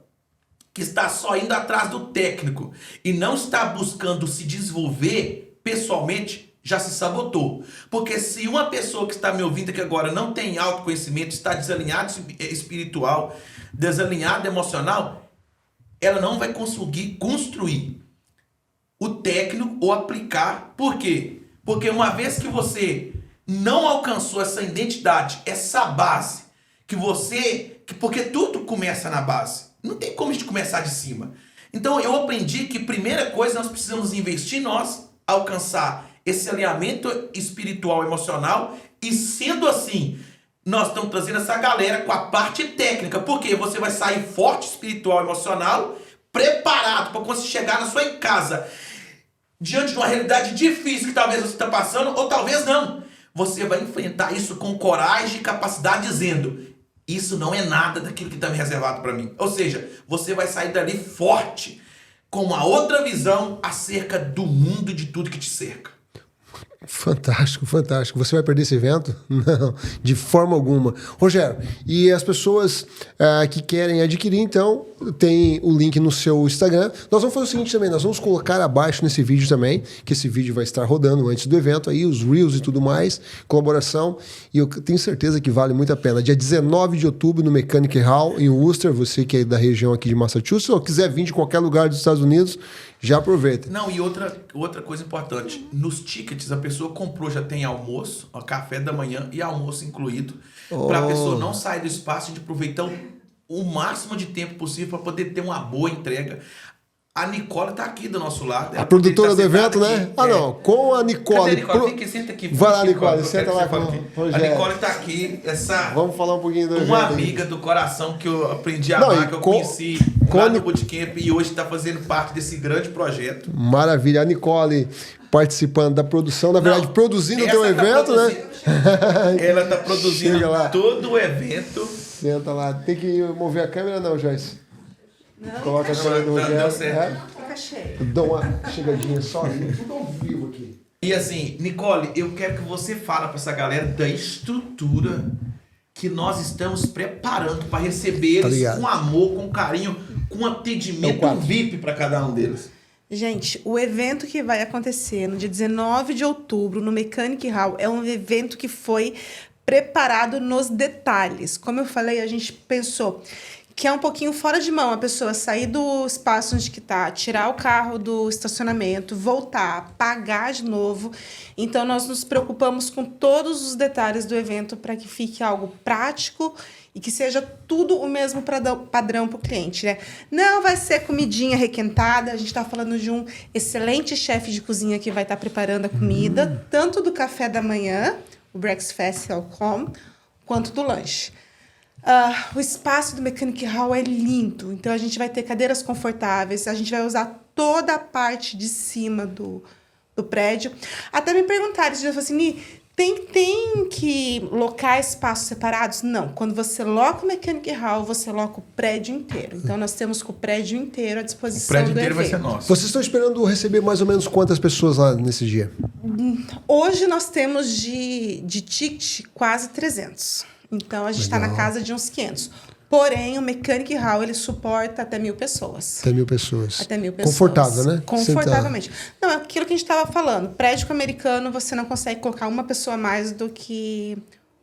que está só indo atrás do técnico e não está buscando se desenvolver pessoalmente, já se sabotou. Porque se uma pessoa que está me ouvindo aqui agora não tem autoconhecimento, está desalinhado espiritual, desalinhado emocional, ela não vai conseguir construir o técnico ou aplicar. Por quê? Porque uma vez que você não alcançou essa identidade, essa base, porque tudo começa na base. Não tem como a gente começar de cima. Então eu aprendi que primeira coisa nós precisamos investir em nós, alcançar esse alinhamento espiritual, emocional, e sendo assim, nós estamos trazendo essa galera com a parte técnica, porque você vai sair forte espiritual, emocional, preparado para quando você chegar na sua casa, diante de uma realidade difícil que talvez você está passando, ou talvez não. Você vai enfrentar isso com coragem e capacidade, dizendo: isso não é nada daquilo que está me reservado para mim. Ou seja, você vai sair dali forte, com uma outra visão acerca do mundo e de tudo que te cerca. Fantástico, fantástico. Você vai perder esse evento? Não, de forma alguma. Rogério, e as pessoas que querem adquirir, então, tem o link no seu Instagram. Nós vamos fazer o seguinte também, nós vamos colocar abaixo nesse vídeo também, que esse vídeo vai estar rodando antes do evento, aí os Reels e tudo mais, colaboração, e eu tenho certeza que vale muito a pena. Dia 19 de outubro no Mechanic Hall, em Worcester, você que é da região aqui de Massachusetts, ou quiser vir de qualquer lugar dos Estados Unidos, já aproveita. Não, e outra coisa importante, nos tickets a pessoa comprou, já tem almoço, café da manhã e almoço incluído, para a pessoa não sair do espaço, a gente aproveitar o máximo de tempo possível para poder ter uma boa entrega. A Nicole tá aqui do nosso lado. A produtora do evento, né? Aqui. Não, com a Nicole. Cadê a Nicole? Senta aqui. Vai lá, Nicole, senta lá com a Nicole tá aqui, Vamos falar um pouquinho do evento. Uma amiga do coração que eu aprendi a amar, que eu conheci lá no Bootcamp e hoje está fazendo parte desse grande projeto. Maravilha. A Nicole participando da produção, na verdade, produzindo o teu evento, né? Ela tá produzindo todo o evento. Senta lá. Tem que mover a câmera, não, Joyce? Não, coloca a câmera do Rogério. Deu certo. Fica cheio. Dá uma chegadinha só ali. Tudo ao vivo aqui. E assim, Nicole, eu quero que você fale para essa galera da estrutura que nós estamos preparando para receber eles com amor, com carinho, com atendimento VIP para cada um deles. Gente, o evento que vai acontecer no dia 19 de outubro no Mechanic Hall é um evento que foi preparado nos detalhes. Como eu falei, a gente pensou que é um pouquinho fora de mão, a pessoa sair do espaço onde que tá, tirar o carro do estacionamento, voltar, pagar de novo. Então, nós nos preocupamos com todos os detalhes do evento para que fique algo prático e que seja tudo o mesmo padrão para o cliente, né? Não vai ser comidinha requentada, a gente está falando de um excelente chefe de cozinha que vai estar preparando a comida, tanto do café da manhã, o breakfast quanto do lanche. O espaço do Mechanic Hall é lindo, então a gente vai ter cadeiras confortáveis, a gente vai usar toda a parte de cima do prédio. Até me perguntaram, eu falei assim, tem que locar espaços separados? Não, quando você loca o Mechanic Hall, você loca o prédio inteiro. Então nós temos o prédio inteiro à disposição do evento. O prédio inteiro vai ser nosso. Vocês estão esperando receber mais ou menos quantas pessoas lá nesse dia? Hoje nós temos de ticket quase 300. Então, a gente está na casa de uns 500. Porém, o Mechanic Hall, ele suporta até 1.000 pessoas. Até 1.000 pessoas. Até 1.000 pessoas. Confortável, né? Confortavelmente. Não, é aquilo que a gente estava falando. Prédio americano, você não consegue colocar uma pessoa a mais do que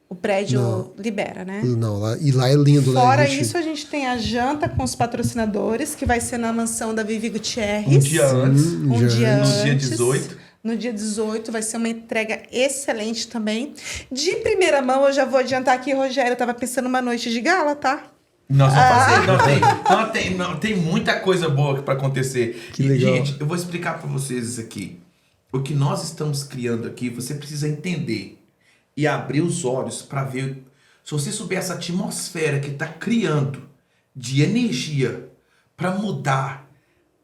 o prédio libera, né? Não, lá é lindo. Fora isso, a gente tem a janta com os patrocinadores, que vai ser na mansão da Vivi Gutierrez. Um dia antes. Um dia antes. No dia 18. No dia 18 vai ser uma entrega excelente também. De primeira mão, eu já vou adiantar aqui, Rogério, eu tava pensando numa noite de gala, tá? Nós vamos fazer. Tem muita coisa boa para acontecer. Que legal. Gente, eu vou explicar para vocês isso aqui. O que nós estamos criando aqui, você precisa entender e abrir os olhos para ver. Se você souber essa atmosfera que está criando de energia para mudar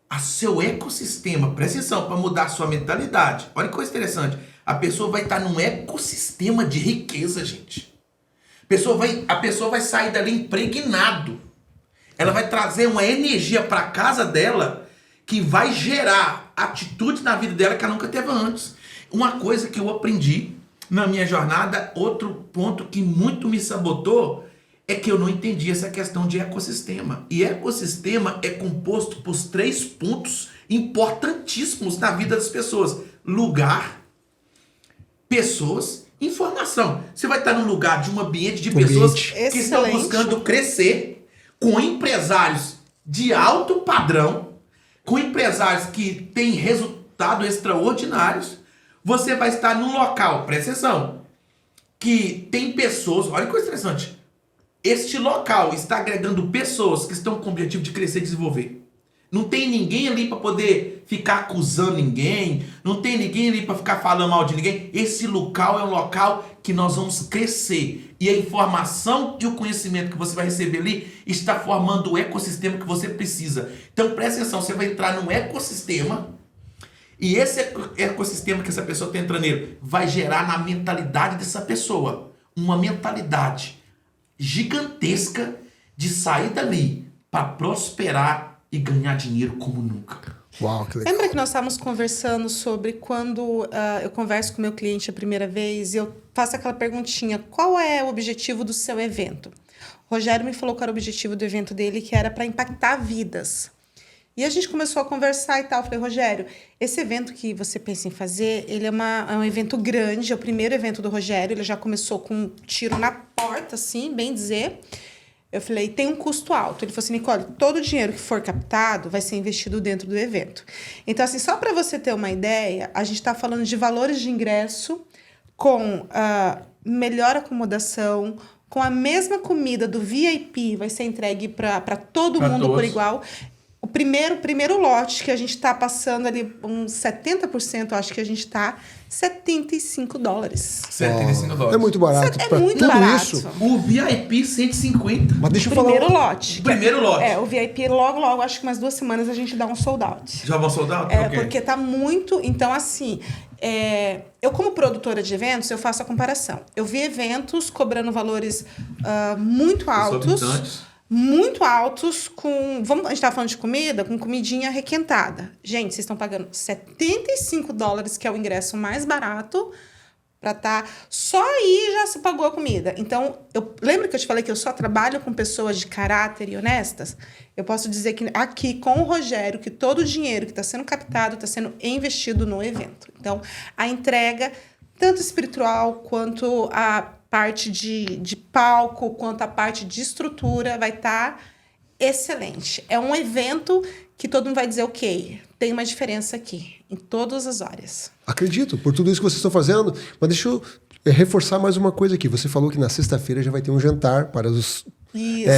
a seu ecossistema, presta atenção, para mudar a sua mentalidade. Olha que coisa interessante. A pessoa vai estar num ecossistema de riqueza, gente. A pessoa vai sair dali impregnado. Ela vai trazer uma energia para a casa dela que vai gerar atitude na vida dela que ela nunca teve antes. Uma coisa que eu aprendi na minha jornada, outro ponto que muito me sabotou, é que eu não entendi essa questão de ecossistema. E ecossistema é composto por 3 pontos importantíssimos na vida das pessoas: lugar, pessoas, informação. Você vai estar num lugar de um ambiente de pessoas que estão buscando crescer, com empresários de alto padrão, com empresários que têm resultados extraordinários. Você vai estar num local, presta atenção, que tem pessoas, olha que coisa interessante. Este local está agregando pessoas que estão com o objetivo de crescer e desenvolver. Não tem ninguém ali para poder ficar acusando ninguém. Não tem ninguém ali para ficar falando mal de ninguém. Esse local é um local que nós vamos crescer. E a informação e o conhecimento que você vai receber ali está formando o ecossistema que você precisa. Então presta atenção, você vai entrar num ecossistema. E esse ecossistema que essa pessoa está entrando nele vai gerar na mentalidade dessa pessoa uma mentalidade gigantesca de sair dali para prosperar e ganhar dinheiro como nunca. Uau, que legal. Lembra que nós estávamos conversando sobre quando eu converso com o meu cliente a primeira vez e eu faço aquela perguntinha: qual é o objetivo do seu evento? O Rogério me falou qual era o objetivo do evento dele, que era para impactar vidas. E a gente começou a conversar e tal. Eu falei: Rogério, esse evento que você pensa em fazer, ele é um evento grande, é o primeiro evento do Rogério, ele já começou com um tiro na porta, assim, bem dizer. Eu falei: tem um custo alto. Ele falou assim: Nicole, todo o dinheiro que for captado vai ser investido dentro do evento. Então, assim, só para você ter uma ideia, a gente está falando de valores de ingresso com melhor acomodação, com a mesma comida do VIP, vai ser entregue para todo mundo por igual. O primeiro lote que a gente está passando ali, uns 70%, acho que a gente está, $75. $75. É muito barato. É muito tudo barato. Isso. O VIP, 150. Mas deixa eu Primeiro falar. lote. Primeiro lote. O VIP, logo, acho que umas 2 semanas a gente dá um sold out. Já vão soldar? Porque tá muito... Então, assim, eu como produtora de eventos, eu faço a comparação. Eu vi eventos cobrando valores muito altos. Muito altos com... a gente estava falando de comida, com comidinha requentada. Gente, vocês estão pagando $75, que é o ingresso mais barato, para estar... Só aí já se pagou a comida. Então, lembra que eu te falei que eu só trabalho com pessoas de caráter e honestas? Eu posso dizer que aqui, com o Rogério, que todo o dinheiro que está sendo captado está sendo investido no evento. Então, a entrega, tanto espiritual quanto a parte de palco, quanto a parte de estrutura, vai estar excelente. É um evento que todo mundo vai dizer, ok, tem uma diferença aqui, em todas as áreas. Acredito, por tudo isso que vocês estão fazendo. Mas deixa eu reforçar mais uma coisa aqui. Você falou que na sexta-feira já vai ter um jantar para os... Isso.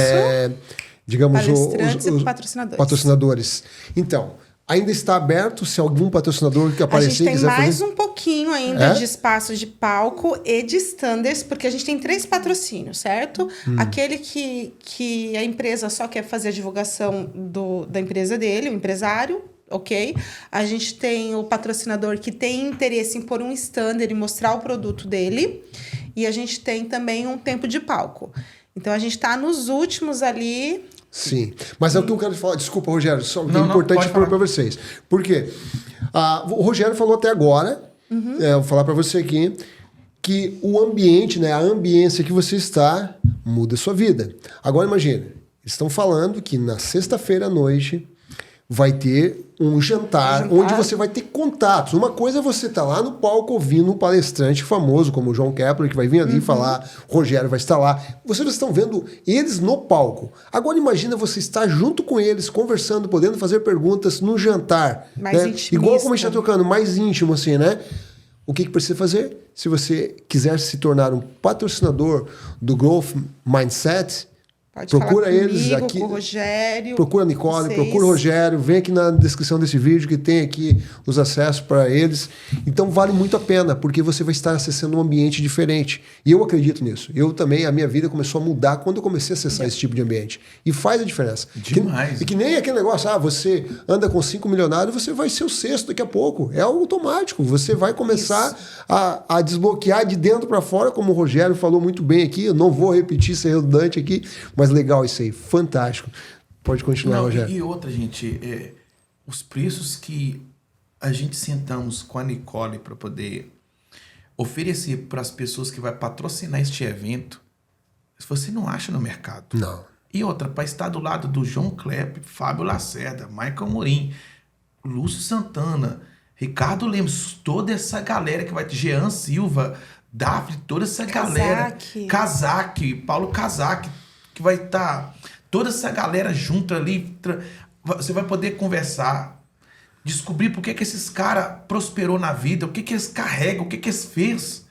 digamos, Palestrantes os e patrocinadores. patrocinadores. Então, ainda está aberto se algum patrocinador que aparecer A gente tem quiser mais fazer... um pouquinho ainda de espaços de palco e de standards, porque a gente tem 3 patrocínios, certo? Aquele que a empresa só quer fazer a divulgação da empresa dele, o empresário, ok? A gente tem o patrocinador que tem interesse em pôr um standard e mostrar o produto dele. E a gente tem também um tempo de palco. Então, a gente está nos últimos ali... Sim, mas é o que eu quero falar. Desculpa, Rogério, só é importante pode para vocês. Por quê? O Rogério falou até agora, eu vou falar para você aqui, que o ambiente, né, a ambiência que você está, muda a sua vida. Agora, imagine, eles estão falando que na sexta-feira à noite vai ter um jantar onde você vai ter contatos. Uma coisa é você estar lá no palco ouvindo um palestrante famoso, como o João Kepler, que vai vir ali falar, o Rogério vai estar lá. Vocês estão vendo eles no palco. Agora imagina você estar junto com eles, conversando, podendo fazer perguntas no jantar. Mais né? intimista. Igual como a gente está trocando, mais íntimo assim, né? O que precisa fazer? Se você quiser se tornar um patrocinador do Growth Mindset, Pode procura falar comigo, eles aqui. com o Rogério. Procura a Nicole, vocês. procura o Rogério, vem aqui na descrição desse vídeo que tem aqui os acessos para eles. Então vale muito a pena, porque você vai estar acessando um ambiente diferente. E eu acredito nisso. Eu também, a minha vida começou a mudar quando eu comecei a acessar esse tipo de ambiente. E faz a diferença. Demais. E que nem aquele negócio, você anda com 5 milionários, você vai ser o sexto daqui a pouco. É automático. Você vai começar a desbloquear de dentro para fora, como o Rogério falou muito bem aqui. Eu não vou repetir, ser redundante aqui, mas legal isso aí, fantástico. Pode continuar, Rogério. E outra, gente, os preços que a gente sentamos com a Nicole para poder oferecer para as pessoas que vai patrocinar este evento, você não acha no mercado. Não. E outra, para estar do lado do João Klepp, Fábio Lacerda, Michael Morim, Lúcio Santana, Ricardo Lemos, toda essa galera que vai ter, Jean Silva, Daphne, toda essa galera, Kazak, Paulo Kazak, que vai estar toda essa galera junto ali, você vai poder conversar, descobrir por que esses caras prosperou na vida, o que eles carregam, o que eles fez.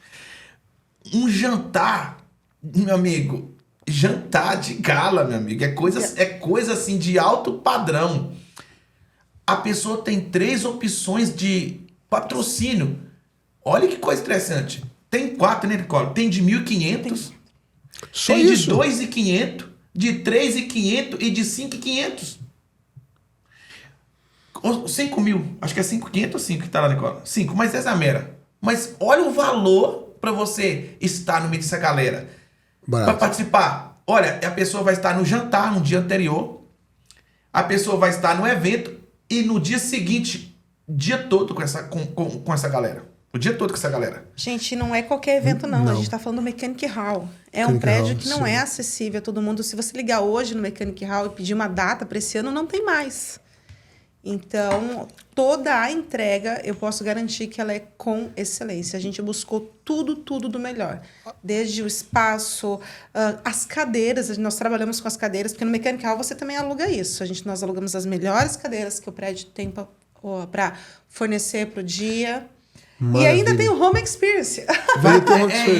Um jantar, meu amigo, jantar de gala, meu amigo, é coisa assim de alto padrão. A pessoa tem 3 opções de patrocínio. Olha que coisa interessante. Tem 4, né, Nicole? Tem de 1.500. Só tem isso? De 2.500, de 3.500 e de 5.500. 5 mil. Acho que é 5.500 ou 5 que tá lá, Nicole? 5, mas essa é a mera. Mas olha o valor para você estar no meio dessa galera. Para participar. Olha, a pessoa vai estar no jantar no dia anterior. A pessoa vai estar no evento e no dia seguinte, dia todo com essa galera. O dia todo com essa galera. Gente, não é qualquer evento, não. A gente está falando do Mechanic Hall. É um prédio que não é acessível a todo mundo. Se você ligar hoje no Mechanic Hall e pedir uma data para esse ano, não tem mais. Então, toda a entrega, eu posso garantir que ela é com excelência. A gente buscou tudo do melhor. Desde o espaço, as cadeiras. Nós trabalhamos com as cadeiras, porque no Mechanic Hall você também aluga isso. Nós alugamos as melhores cadeiras que o prédio tem para fornecer para o dia. Maravilha. E ainda tem o Home Experience. É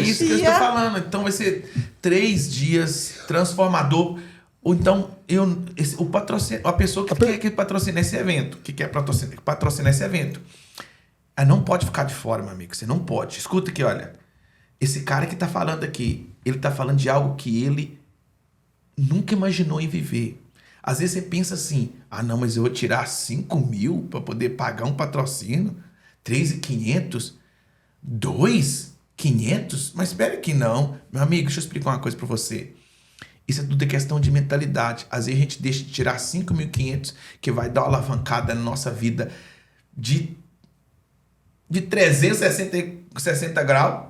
isso que eu estou falando. Então vai ser 3 dias transformador. Ou então, a pessoa que quer patrocinar esse evento, ela não pode ficar de fora, meu amigo. Você não pode. Escuta aqui, olha. Esse cara que está falando aqui, ele está falando de algo que ele nunca imaginou em viver. Às vezes você pensa assim, não, mas eu vou tirar 5 mil para poder pagar um patrocínio? 3.500? 2.500? Mas espera que não. Meu amigo, deixa eu explicar uma coisa para você. Isso é tudo questão de mentalidade. Às vezes a gente deixa de tirar 5.500, que vai dar uma alavancada na nossa vida de 360 graus,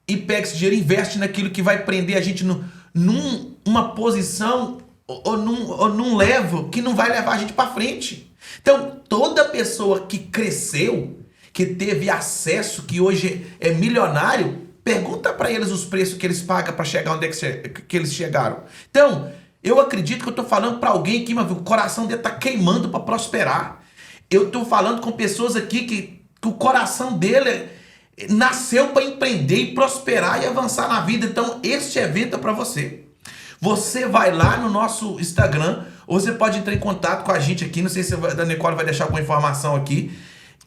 e pega esse dinheiro e investe naquilo que vai prender a gente numa posição ou num level que não vai levar a gente para frente. Então, toda pessoa que cresceu, que teve acesso, que hoje é milionário, pergunta para eles os preços que eles pagam para chegar onde é que eles chegaram. Então, Eu acredito que eu estou falando para alguém aqui, mas o coração dele está queimando para prosperar. Eu estou falando com pessoas aqui que o coração dele nasceu para empreender e prosperar e avançar na vida. Então, este evento é para você. Você vai lá no nosso Instagram, ou você pode entrar em contato com a gente aqui. Não sei se a Nicole vai deixar alguma informação aqui.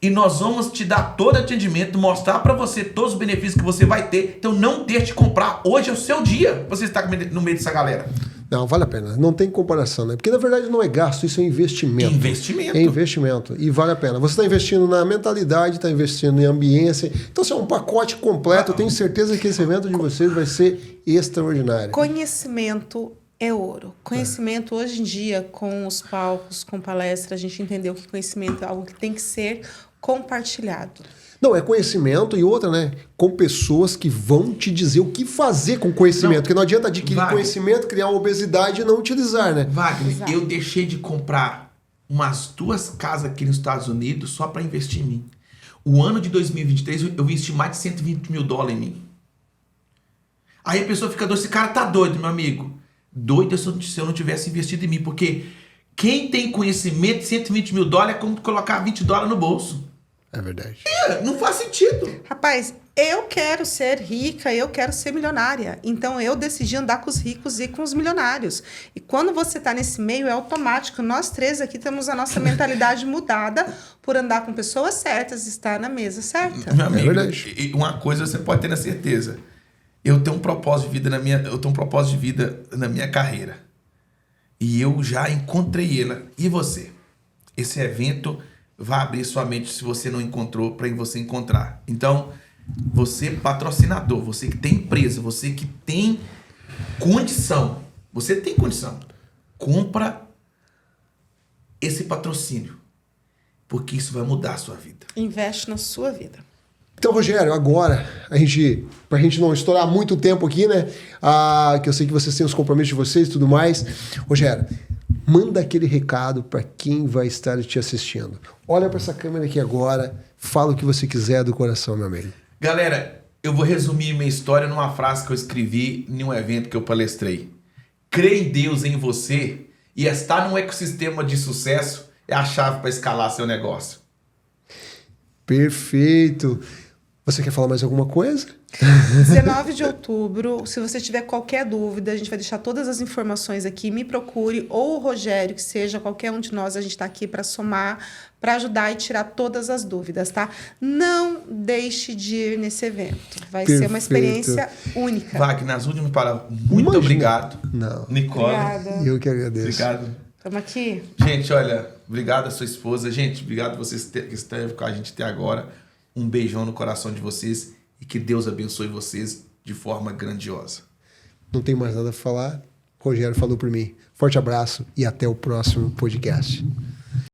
E nós vamos te dar todo atendimento, mostrar para você todos os benefícios que você vai ter. Então, não deixe de comprar. Hoje é o seu dia. Você está no meio dessa galera. Não, vale a pena. Não tem comparação, né? Porque, na verdade, não é gasto, isso é investimento. Investimento. É investimento. E vale a pena. Você está investindo na mentalidade, está investindo em ambiência. Então, se é um pacote completo, eu tenho certeza que esse evento de vocês vai ser extraordinário. Conhecimento é ouro. Conhecimento, hoje em dia, com os palcos, com palestra, a gente entendeu que conhecimento é algo que tem que ser compartilhado. Não, é conhecimento e outra, né? Com pessoas que vão te dizer o que fazer com conhecimento. Porque não adianta adquirir conhecimento, criar uma obesidade e não utilizar, né? Wagner, Exato. eu deixei de comprar umas 2 casas aqui nos Estados Unidos só para investir em mim. O ano de 2023 eu investi mais de $120 mil em mim. Aí a pessoa fica doida, esse cara tá doido, meu amigo. Doido se eu não tivesse investido em mim, porque quem tem conhecimento, $120 mil é como colocar $20 no bolso. É verdade. Não faz sentido. Rapaz, eu quero ser rica, eu quero ser milionária. Então, eu decidi andar com os ricos e com os milionários. E quando você está nesse meio, é automático. Nós 3 aqui temos a nossa mentalidade mudada por andar com pessoas certas e estar na mesa certa. Meu amigo, verdade. e uma coisa você pode ter na certeza. Eu tenho um propósito de vida na minha carreira. E eu já encontrei ela. E você? Esse evento vai abrir sua mente se você não encontrou, para você encontrar. Então, você patrocinador, você que tem empresa, você que tem condição, compra esse patrocínio, porque isso vai mudar a sua vida. Investe na sua vida. Então, Rogério, agora, pra gente não estourar muito tempo aqui, né? Que eu sei que vocês têm os compromissos de vocês e tudo mais. Rogério, manda aquele recado para quem vai estar te assistindo. Olha para essa câmera aqui agora, fala o que você quiser do coração, meu amigo. Galera, eu vou resumir minha história numa frase que eu escrevi em um evento que eu palestrei. Crer em Deus, em você, e estar num ecossistema de sucesso é a chave para escalar seu negócio. Perfeito. Você quer falar mais alguma coisa? 19 de outubro, se você tiver qualquer dúvida, a gente vai deixar todas as informações aqui. Me procure, ou o Rogério, que seja, qualquer um de nós, a gente está aqui para somar, para ajudar e tirar todas as dúvidas, tá? Não deixe de ir nesse evento. Vai ser uma experiência única. Wagner, nas últimas palavras, muito obrigado. Não. Nicole. Obrigada. Eu que agradeço. Obrigado. Estamos aqui. Gente, olha, obrigado a sua esposa. Gente, obrigado a vocês que esteve com a gente até agora. Um beijão no coração de vocês e que Deus abençoe vocês de forma grandiosa. Não tem mais nada a falar. Rogério falou por mim. Forte abraço e até o próximo podcast.